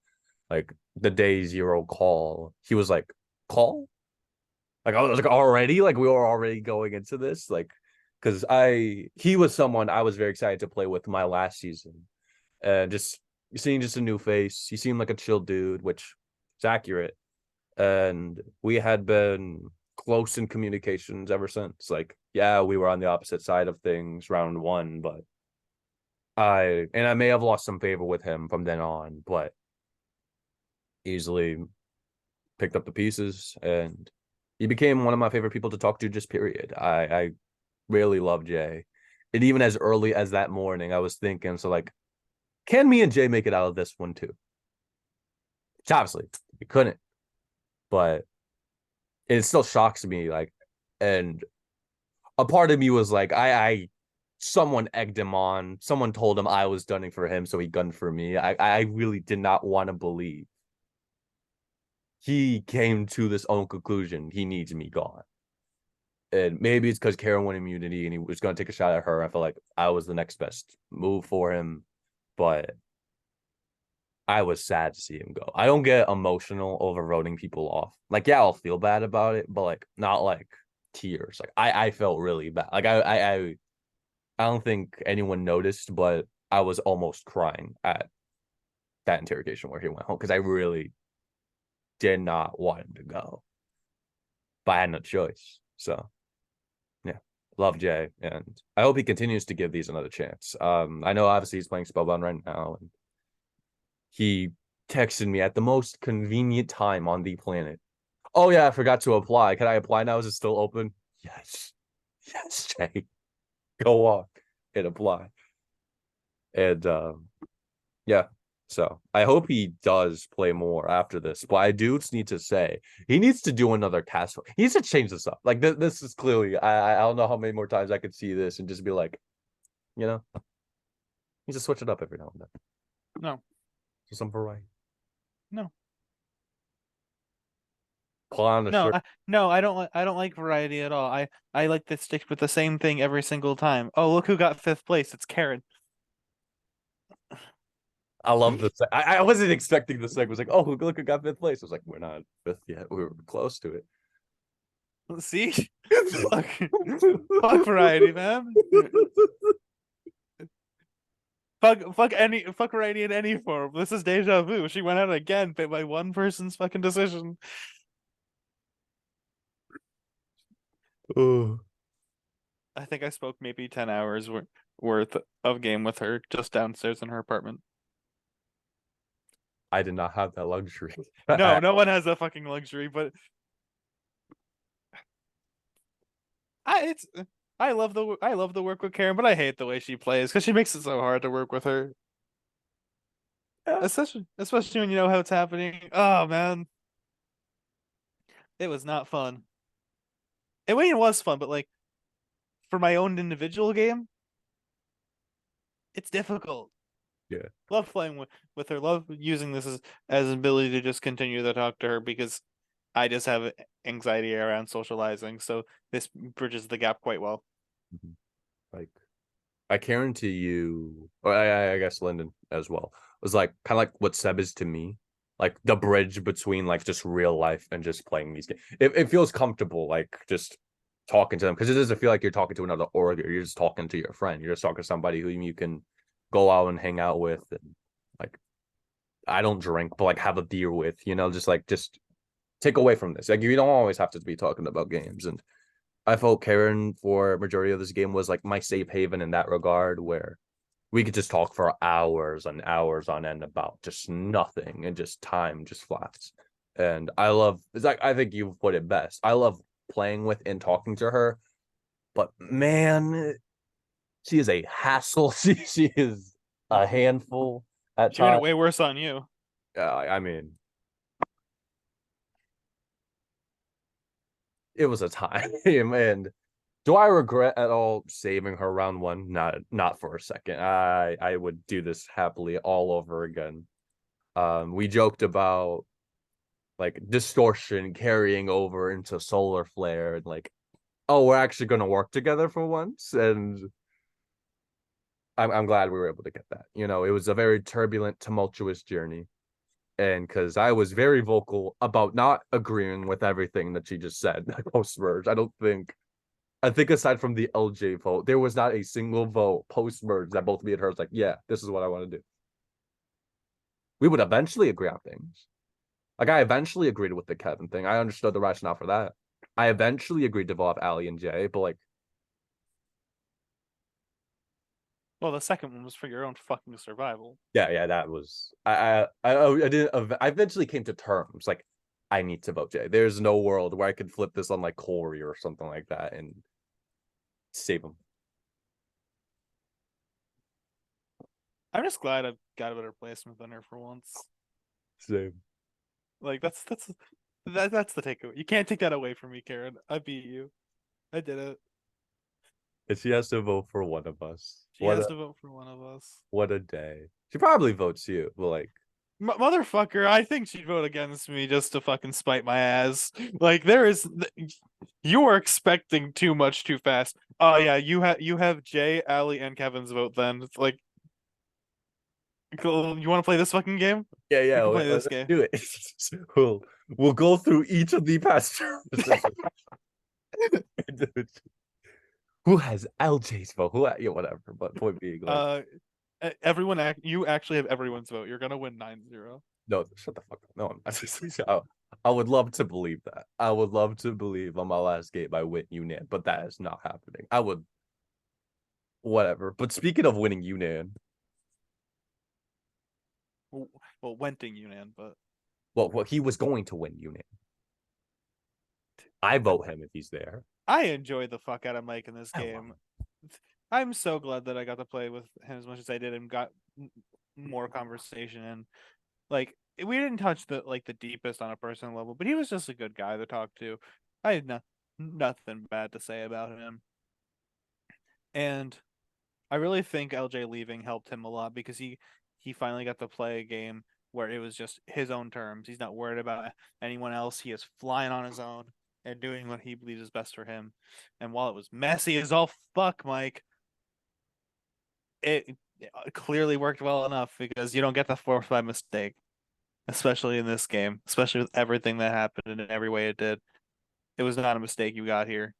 Speaker 1: Like the day zero call, he was like, call? Like I was like already, like we were already going into this, like because he was someone I was very excited to play with my last season, and just seeing just a new face. He seemed like a chill dude, which is accurate, and we had been close in communications ever since. Like, yeah, we were on the opposite side of things round one, but I may have lost some favor with him from then on, but easily picked up the pieces and he became one of my favorite people to talk to, just period. I really love Jay. And even as early as that morning, I was thinking, so like, can me and Jay make it out of this one too? Which obviously we couldn't, but it still shocks me. Like, and a part of me was like, someone egged him on. Someone told him I was gunning for him, so he gunned for me. I really did not want to believe he came to this own conclusion. He needs me gone. And maybe it's because Karen won immunity and he was going to take a shot at her. I felt like I was the next best move for him, but I was sad to see him go. I don't get emotional over voting people off. Like, yeah, I'll feel bad about it, but like not like tears. Like I felt really bad. Like I don't think anyone noticed, but I was almost crying at that interrogation where he went home because I really did not want him to go, but I had no choice. So yeah, love Jay, and I hope he continues to give these another chance. I know obviously he's playing Spellbound right now, and he texted me at the most convenient time on the planet. Oh yeah, I forgot to apply. Can I apply now? Is it still open? Yes, yes, Jay, go on and apply. And yeah, so I hope he does play more after this. But I do need to say he needs to do another cast. He needs to change this up. Like this is clearly I don't know how many more times I could see this and just be like, you know, needs to switch it up every now and then.
Speaker 2: No,
Speaker 1: So some variety.
Speaker 2: no,
Speaker 1: Pull on the
Speaker 2: no,
Speaker 1: shirt.
Speaker 2: no. I don't like variety at all. I like to stick with the same thing every single time. Oh, look who got fifth place. It's Karen.
Speaker 1: I love this. I wasn't expecting this. Like, was like, oh, look, who got fifth place. I was like, we're not fifth yet. We were close to it.
Speaker 2: See, fuck, fuck variety, man. Fuck variety in any form. This is deja vu. She went out again by one person's fucking decision.
Speaker 1: Oh,
Speaker 2: I think I spoke maybe 10 hours worth of game with her just downstairs in her apartment.
Speaker 1: I did not have that luxury.
Speaker 2: No, no one has that fucking luxury, but it's I love the work with Karen, but I hate the way she plays because she makes it so hard to work with her. Especially when you know how it's happening. Oh man. It was not fun. I mean, it was fun, but like for my own individual game, it's difficult.
Speaker 1: Yeah.
Speaker 2: Love playing with her. Love using this as an ability to just continue to talk to her because I just have anxiety around socializing. So this bridges the gap quite well.
Speaker 1: Mhm. Like, I guarantee you, or I guess Lyndon as well, was like kind of like what Seb is to me, like the bridge between like just real life and just playing these games. It feels comfortable, like just talking to them because it doesn't feel like you're talking to another org. You're just talking to your friend. You're just talking to somebody who you can go out and hang out with, and like I don't drink, but like have a beer with, just take away from this. Like you don't always have to be talking about games. And I felt Karen for majority of this game was like my safe haven in that regard, where we could just talk for hours and hours on end about just nothing and just time just flies. And I love it's like I think you've put it best. I love playing with and talking to her, but man, she is a hassle. She is a handful at
Speaker 2: She made it
Speaker 1: times.
Speaker 2: way worse on you.
Speaker 1: I mean, it was a time, and do I regret at all saving her round one? Not for a second. I would do this happily all over again. We joked about like distortion carrying over into solar flare and like, oh, we're actually gonna work together for once. And I'm glad we were able to get that. It was a very turbulent, tumultuous journey. And because I was very vocal about not agreeing with everything that she just said post merge. I think aside from the LJ vote, there was not a single vote post merge that both me and her was like, yeah, this is what I want to do. We would eventually agree on things. Like I eventually agreed with the Kevin thing. I understood the rationale for that. I eventually agreed to vote Ali and Jay, but like,
Speaker 2: Well, the second one was for your own fucking survival.
Speaker 1: yeah, that was I didn't. I eventually came to terms like I need to vote Jay. There's no world where I could flip this on like Corey or something like that and save him.
Speaker 2: I'm just glad I got a better placement than her for once.
Speaker 1: Same.
Speaker 2: Like that's the takeaway. You can't take that away from me, Karen. I beat you. I did it.
Speaker 1: And she has to vote for one of us.
Speaker 2: She has to vote for one of us.
Speaker 1: What a day. She probably votes you, but like
Speaker 2: Motherfucker, I think she'd vote against me just to fucking spite my ass. Like you are expecting too much too fast. Oh yeah, you have Jay, Ali, and Kevin's vote. Then it's like, cool. You want to play this fucking game?
Speaker 1: yeah,
Speaker 2: We can play
Speaker 1: let's
Speaker 2: this game.
Speaker 1: do it. we'll go through each of the past who has LJ's vote? Yeah, whatever. But point being, like,
Speaker 2: You actually have everyone's vote. You're gonna win 9-0.
Speaker 1: no, shut the fuck up. No, I'm not. I would love to believe that. I would love to believe on my last game I win Unan, but that is not happening. I would, whatever. But speaking of winning Unan,
Speaker 2: Well, Wenting Yunnan, but
Speaker 1: well, he was going to win Unan. I vote him if he's there.
Speaker 2: I enjoyed the fuck out of Mike in this
Speaker 1: I
Speaker 2: game. I'm so glad that I got to play with him as much as I did and got more conversation. And like we didn't touch the deepest on a personal level, but he was just a good guy to talk to. I had nothing bad to say about him. And I really think LJ leaving helped him a lot because he finally got to play a game where it was just his own terms. He's not worried about anyone else. He is flying on his own and doing what he believes is best for him. And while it was messy as all fuck, Mike, it clearly worked well enough because you don't get the force by mistake, especially in this game, especially with everything that happened in every way it did. It was not a mistake you got here.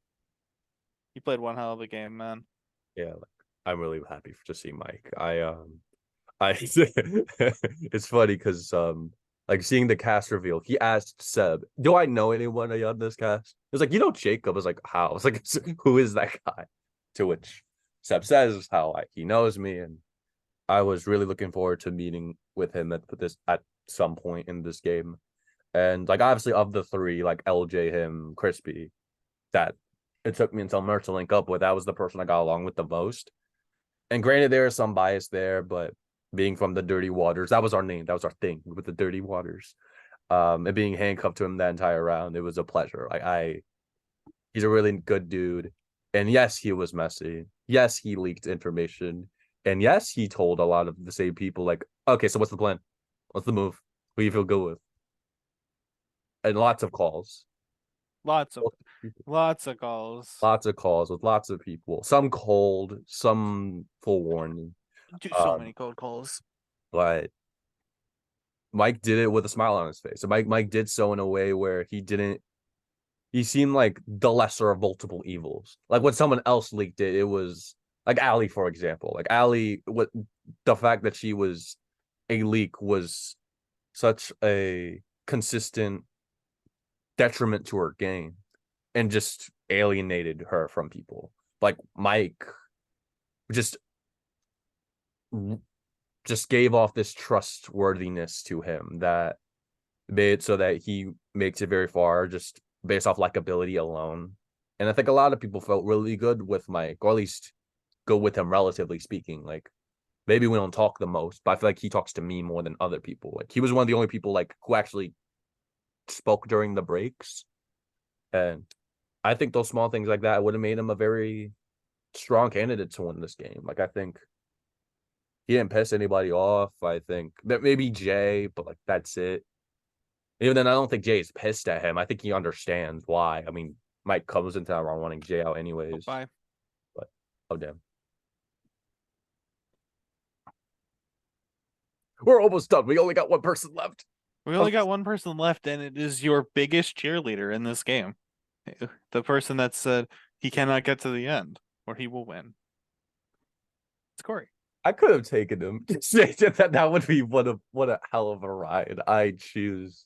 Speaker 2: You played one hell of a game, man.
Speaker 1: Yeah, like I'm really happy to see Mike. I it's funny because like seeing the cast reveal, he asked Seb, "Do I know anyone on this cast?" It was like, "You know Jacob." I was like, "How?" I was like, "Who is that guy?" To which Seb says how he knows me, and I was really looking forward to meeting with him at some point in this game. And like obviously of the three, like LJ, him, Crispy, that it took me until Mert to link up with. That was the person I got along with the most. And granted, there is some bias there, but being from the Dirty Waters, that was our name, that was our thing with the Dirty Waters. And being handcuffed to him that entire round, it was a pleasure. He's a really good dude. And yes, he was messy. Yes, he leaked information. And yes, he told a lot of the same people, like, okay, so what's the plan? What's the move? Who you feel good with? And lots of calls.
Speaker 2: Lots of lots of calls.
Speaker 1: Lots of calls with lots of people. Some cold, some full warning.
Speaker 2: Do so
Speaker 1: Um,
Speaker 2: many cold calls.
Speaker 1: but Mike did it with a smile on his face. So Mike did so in a way where he seemed like the lesser of multiple evils. Like when someone else leaked it, it was like Allie, for example. Like Allie, what the fact that she was a leak was such a consistent detriment to her game and just alienated her from people. Like Mike just just gave off this trustworthiness to him that made it so that he makes it very far just based off likability alone. And I think a lot of people felt really good with Mike, or at least go with him relatively speaking. Like maybe we don't talk the most, but I feel like he talks to me more than other people. Like he was one of the only people like who actually spoke during the breaks. And I think those small things like that would have made him a very strong candidate to win this game. Like I think he didn't piss anybody off. I think that maybe Jay, but like that's it. Even then, I don't think Jay's pissed at him. I think he understands why. I mean, Mike comes into that round wanting Jay out anyways.
Speaker 2: Bye.
Speaker 1: But oh damn, we're almost done. We only got one person left.
Speaker 2: We only got one person left, and it is your biggest cheerleader in this game. The person that said he cannot get to the end, or he will win. It's Corey.
Speaker 1: I could have taken him. That would be what a hell of a ride. I choose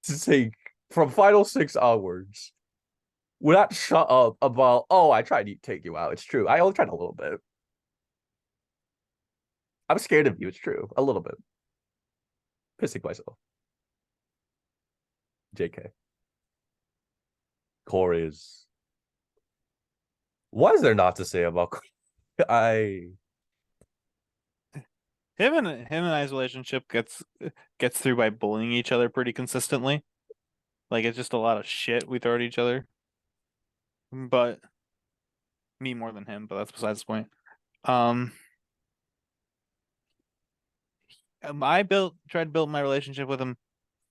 Speaker 1: to take from final six onwards. Would not shut up about. Oh, I tried to take you out. It's true. I only tried a little bit. I'm scared of you. It's true. A little bit. Pissing myself. JK. Corey is. What is there not to say about Corey? I
Speaker 2: Him and I's relationship gets through by bullying each other pretty consistently. Like it's just a lot of shit we throw at each other. But me more than him, but that's besides the point. Um, I tried to build my relationship with him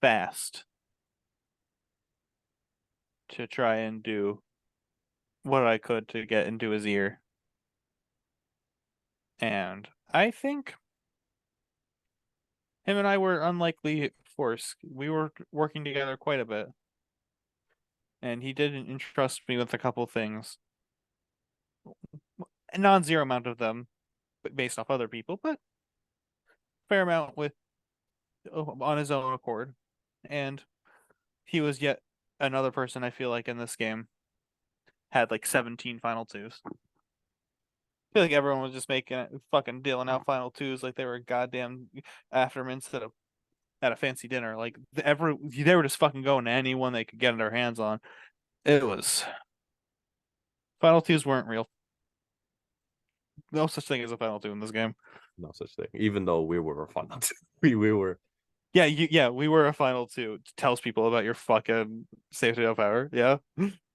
Speaker 2: fast to try and do what I could to get into his ear. And I think him and I were unlikely force. We were working together quite a bit. And he did entrust me with a couple things. A non-zero amount of them based off other people, but fair amount with on his own accord. And he was yet another person I feel like in this game had like 17 final twos. I feel like everyone was just making fucking dealing out final twos like they were goddamn after them instead of at a fancy dinner. Like they were just fucking going to anyone they could get their hands on. It was final twos weren't real. No such thing as a final two in this game.
Speaker 1: no such thing. Even though we were fun. We were.
Speaker 2: Yeah, we were a final two. Tells people about your fucking safety of power. Yeah.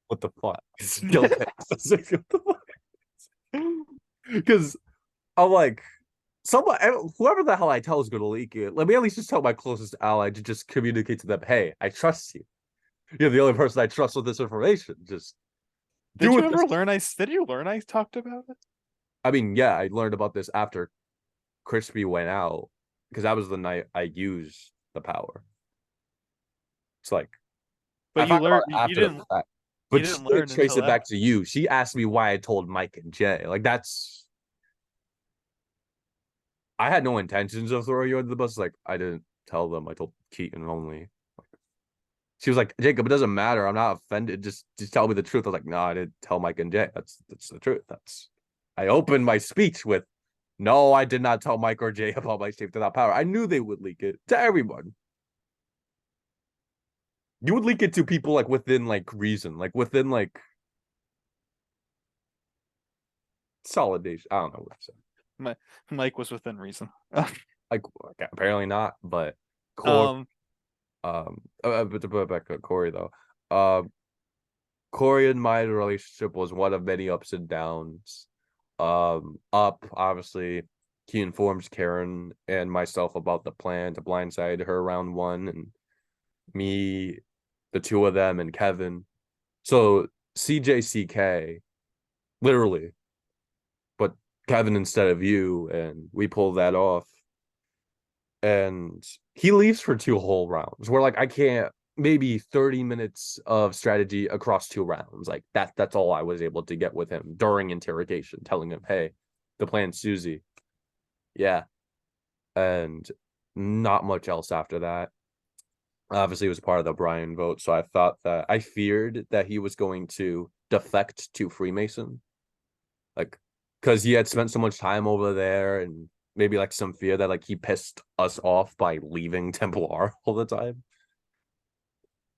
Speaker 1: What the fuck? Because I'm like, someone, whoever the hell I tell is going to leak it. Let me at least just tell my closest ally to just communicate to them. Hey, I trust you. You're the only person I trust with this information. Just
Speaker 2: Did
Speaker 1: do
Speaker 2: you
Speaker 1: it.
Speaker 2: ever learn did you learn I talked about it?
Speaker 1: I mean, yeah, I learned about this after Crispy went out because that was the night I used the power. It's like
Speaker 2: But
Speaker 1: I
Speaker 2: you
Speaker 1: found out
Speaker 2: learned you
Speaker 1: after the
Speaker 2: didn't
Speaker 1: fact,
Speaker 2: you
Speaker 1: but she
Speaker 2: didn't
Speaker 1: didn't
Speaker 2: learn
Speaker 1: trace
Speaker 2: until
Speaker 1: it back
Speaker 2: after.
Speaker 1: to you. She asked me why I told Mike and Jay. Like that's I had no intentions of throwing you under the bus. Like I didn't tell them. I told Keaton only. She was like, Jacob, it doesn't matter. I'm not offended. Just tell me the truth. I was like, no, I didn't tell Mike and Jay. That's the truth. That's I opened my speech with, no, I did not tell Mike or Jay about my safety without power. I knew they would leak it to everyone. You would leak it to people like within like reason, like within like solidation. I don't know what to say.
Speaker 2: Mike was within reason.
Speaker 1: Like okay, apparently not, but Corey,
Speaker 2: um
Speaker 1: but to put it back to Corey though, Corey and my relationship was one of many ups and downs. Up obviously, he informs Karen and myself about the plan to blindside her round one, and me, the two of them, and Kevin. So CJCK, literally, but Kevin instead of you, and we pulled that off. And he leaves for two whole rounds. We're like, I can't maybe 30 minutes of strategy across two rounds. Like that's all I was able to get with him during interrogation, telling him, hey, the plan's Susie. Yeah. And not much else after that. Obviously, it was part of the Brian vote. So I feared that he was going to defect to Freemason. Like, because he had spent so much time over there and maybe like some fear that like he pissed us off by leaving Templar all the time.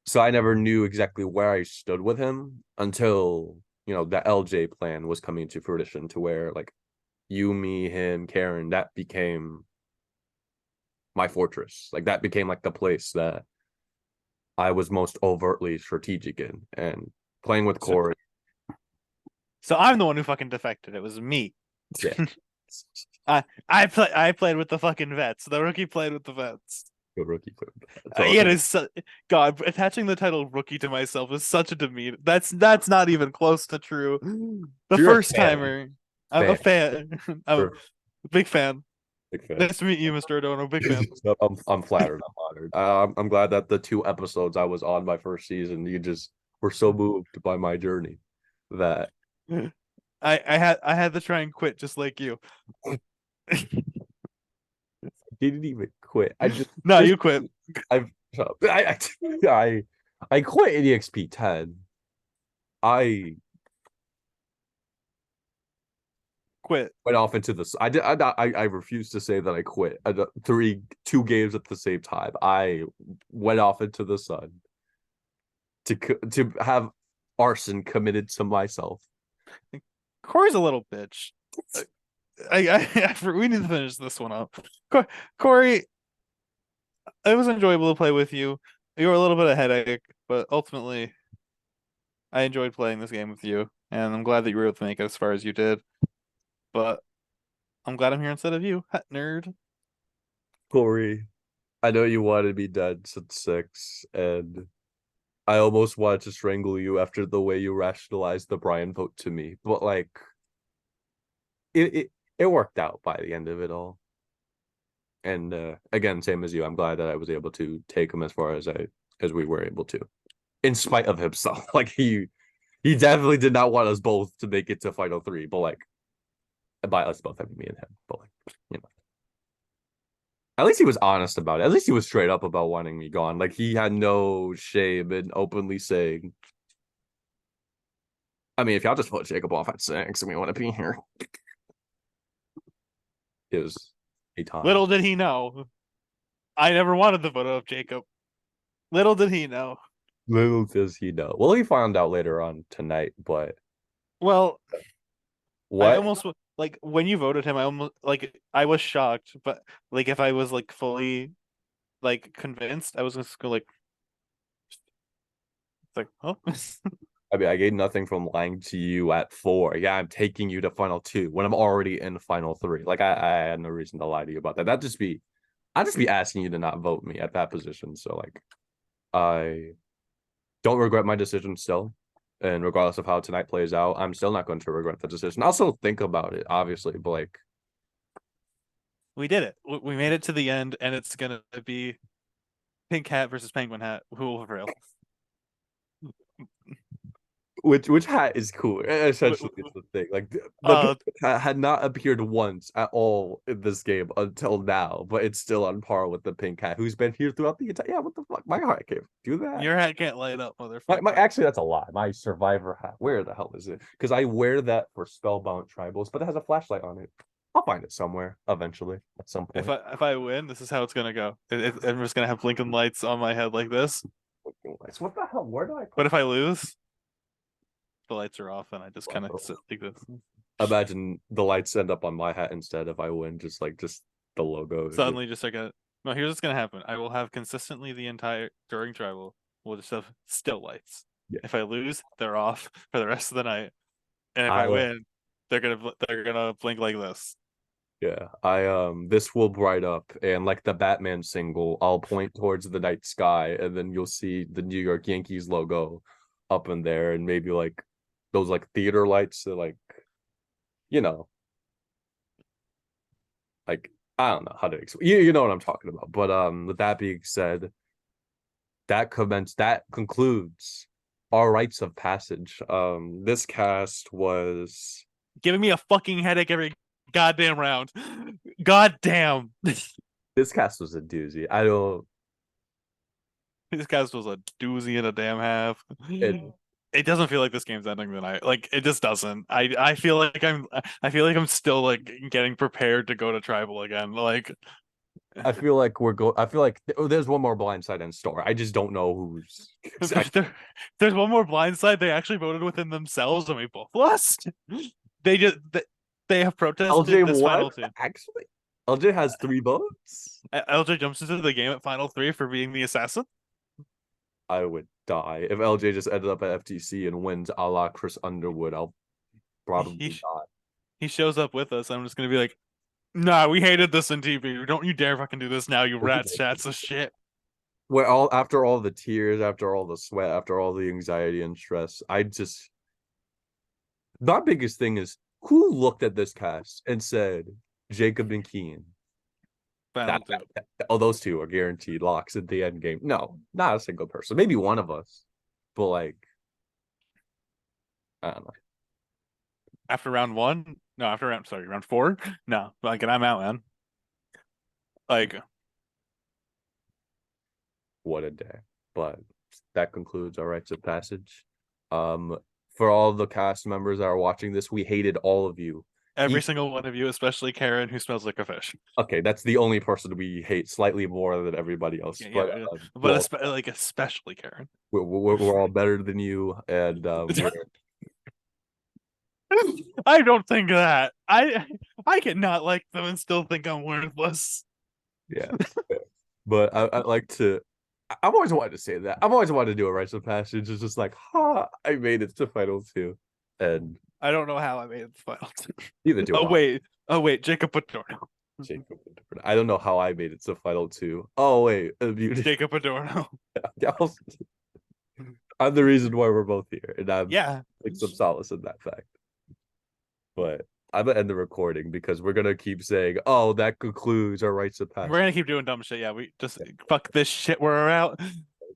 Speaker 1: So I never knew exactly where I stood with him until, the LJ plan was coming to fruition to where like you, me, him, Karen, that became my fortress. Like that became like the place that I was most overtly strategic in. And playing with
Speaker 2: so,
Speaker 1: Corey,
Speaker 2: so I'm the one who fucking defected. It was me.
Speaker 1: yeah.
Speaker 2: I played with the fucking vets. The rookie played with the vets.
Speaker 1: Good rookie. So
Speaker 2: It is God, attaching the title rookie to myself is such a demeanor. That's not even close to true. The
Speaker 1: you're a
Speaker 2: first timer. I'm a
Speaker 1: fan,
Speaker 2: fan. I'm
Speaker 1: sure,
Speaker 2: a big fan.
Speaker 1: big fan.
Speaker 2: Nice to meet you, Mr. Adorno. Big fan.
Speaker 1: I'm flattered. I'm honored. I'm glad that the two episodes I was on my first season, you just were so moved by my journey that
Speaker 2: I had to try and quit just like you.
Speaker 1: didn't even quit. I just
Speaker 2: No,
Speaker 1: this
Speaker 2: you quit.
Speaker 1: I've I quit in EXP 10. I
Speaker 2: Quit.
Speaker 1: went off into this. I did. I refuse to say that I quit. Two games at the same time. I went off into the sun to have arson committed to myself.
Speaker 2: Corey's a little bitch. We need to finish this one up. Corey, it was enjoyable to play with you. You were a little bit of a headache, but ultimately, I enjoyed playing this game with you, and I'm glad that you were able to make it as far as you did. But I'm glad I'm here instead of you, nerd.
Speaker 1: Corey, I know you wanted me dead since 6, and I almost wanted to strangle you after the way you rationalized the Brian vote to me. But like, it worked out by the end of it all. And again, same as you, I'm glad that I was able to take him as far as we were able to, in spite of himself. Like he definitely did not want us both to make it to final three, but like by us both, having me and him. But like, you know, at least he was honest about it. At least he was straight up about wanting me gone. Like he had no shame in openly saying, I mean, if y'all just put Jacob off at 6 and we want to be here, it was a time.
Speaker 2: Little did he know, I never wanted the photo of Jacob. Little did he know.
Speaker 1: Little does he know. Well, he found out later on tonight, but
Speaker 2: Well, I
Speaker 1: what?
Speaker 2: almost like when you voted him. I almost like I was shocked, but like if I was like fully like convinced, I was just go like, oh,
Speaker 1: I mean, I gained nothing from lying to you at 4. Yeah, I'm taking you to final 2 when I'm already in final 3. Like I had no reason to lie to you about that. I'd just be asking you to not vote me at that position. So like I don't regret my decision still. And regardless of how tonight plays out, I'm still not going to regret the decision. I'll still think about it, obviously, but like
Speaker 2: We did it. We made it to the end, and it's gonna be Pink Hat versus Penguin Hat. Who will prevail?
Speaker 1: which hat is cool? Essentially, it's the thing. Like the hat had not appeared once at all in this game until now, but it's still on par with the pink hat, who's been here throughout the entire. Yeah, what the fuck? My hat can't do that.
Speaker 2: Your hat can't light up, motherfucker.
Speaker 1: Actually, that's a lie. My survivor hat. Where the hell is it? Because I wear that for spellbound tribals, but it has a flashlight on it. I'll find it somewhere eventually at some point.
Speaker 2: If I win, this is how it's gonna go. I'm just gonna have blinking lights on my head like this.
Speaker 1: What the hell? Where do I put
Speaker 2: But if I lose, the lights are off, and I just kind of sit like this.
Speaker 1: Imagine the lights end up on my hat instead if I win, just the logo.
Speaker 2: Suddenly, just like a no. Here's what's gonna happen. I will have consistently the entire during tribal. We'll just have still lights.
Speaker 1: Yeah.
Speaker 2: If I lose, they're off for the rest of the night, and if I win, they're gonna blink like this.
Speaker 1: Yeah, this will bright up, and like the Batman single, I'll point towards the night sky, and then you'll see the New York Yankees logo up in there, and maybe like those like theater lights that like, you know, like I don't know how to explain. You know what I'm talking about. But with that being said, that concludes our rites of passage. This cast was
Speaker 2: giving me a fucking headache every goddamn round. Goddamn.
Speaker 1: This cast was a doozy. I don't.
Speaker 2: This cast was a doozy and a damn half. It doesn't feel like this game's ending tonight. Like it just doesn't. I feel like I'm still like getting prepared to go to tribal again. Like
Speaker 1: I feel like I feel like there's one more blindside in store. I just don't know who's.
Speaker 2: There's one more blindside. They actually voted within themselves, and we both lost. They have protested
Speaker 1: LJ
Speaker 2: this
Speaker 1: won,
Speaker 2: final two.
Speaker 1: actually. LJ has 3 votes.
Speaker 2: LJ jumps into the game at final 3 for being the assassin.
Speaker 1: I would die if LJ just ended up at FTC and wins a la Chris Underwood. I'll probably die.
Speaker 2: He shows up with us. I'm just gonna be like, nah, we hated this in TV. Don't you dare fucking do this now, you rats, chats of shit.
Speaker 1: Well, after all the tears, after all the sweat, after all the anxiety and stress, my biggest thing is who looked at this cast and said Jacob and Keaton. Those two are guaranteed locks at the end game. No, not a single person. Maybe one of us, but like, I don't know.
Speaker 2: After round 1, no, round 4, no, like, and I'm out, man. Like,
Speaker 1: what a day! But that concludes our rites of passage. For all the cast members that are watching this, we hated all of you.
Speaker 2: Every single one of you, especially Karen, who smells like a fish.
Speaker 1: Okay, that's the only person we hate slightly more than everybody else.
Speaker 2: Yeah, but like especially Karen.
Speaker 1: We're all better than you, and
Speaker 2: I don't think that. I cannot like them and still think I'm worthless.
Speaker 1: Yeah, but I like to. I've always wanted to say that. I've always wanted to do a rites of passage. It's just like, I made it to final 2, and
Speaker 2: I don't know how I made it to final 2.
Speaker 1: Neither do
Speaker 2: I. Oh wait, Jacob Adorno.
Speaker 1: I don't know how I made it to final 2. Oh wait,
Speaker 2: Jacob Adorno.
Speaker 1: I'm the reason why we're both here, and I'm
Speaker 2: like
Speaker 1: some solace in that fact. But I'm gonna end the recording because we're gonna keep saying, "Oh, that concludes our rites of passage."
Speaker 2: We're gonna keep doing dumb shit. Yeah, we just fuck this shit. We're out.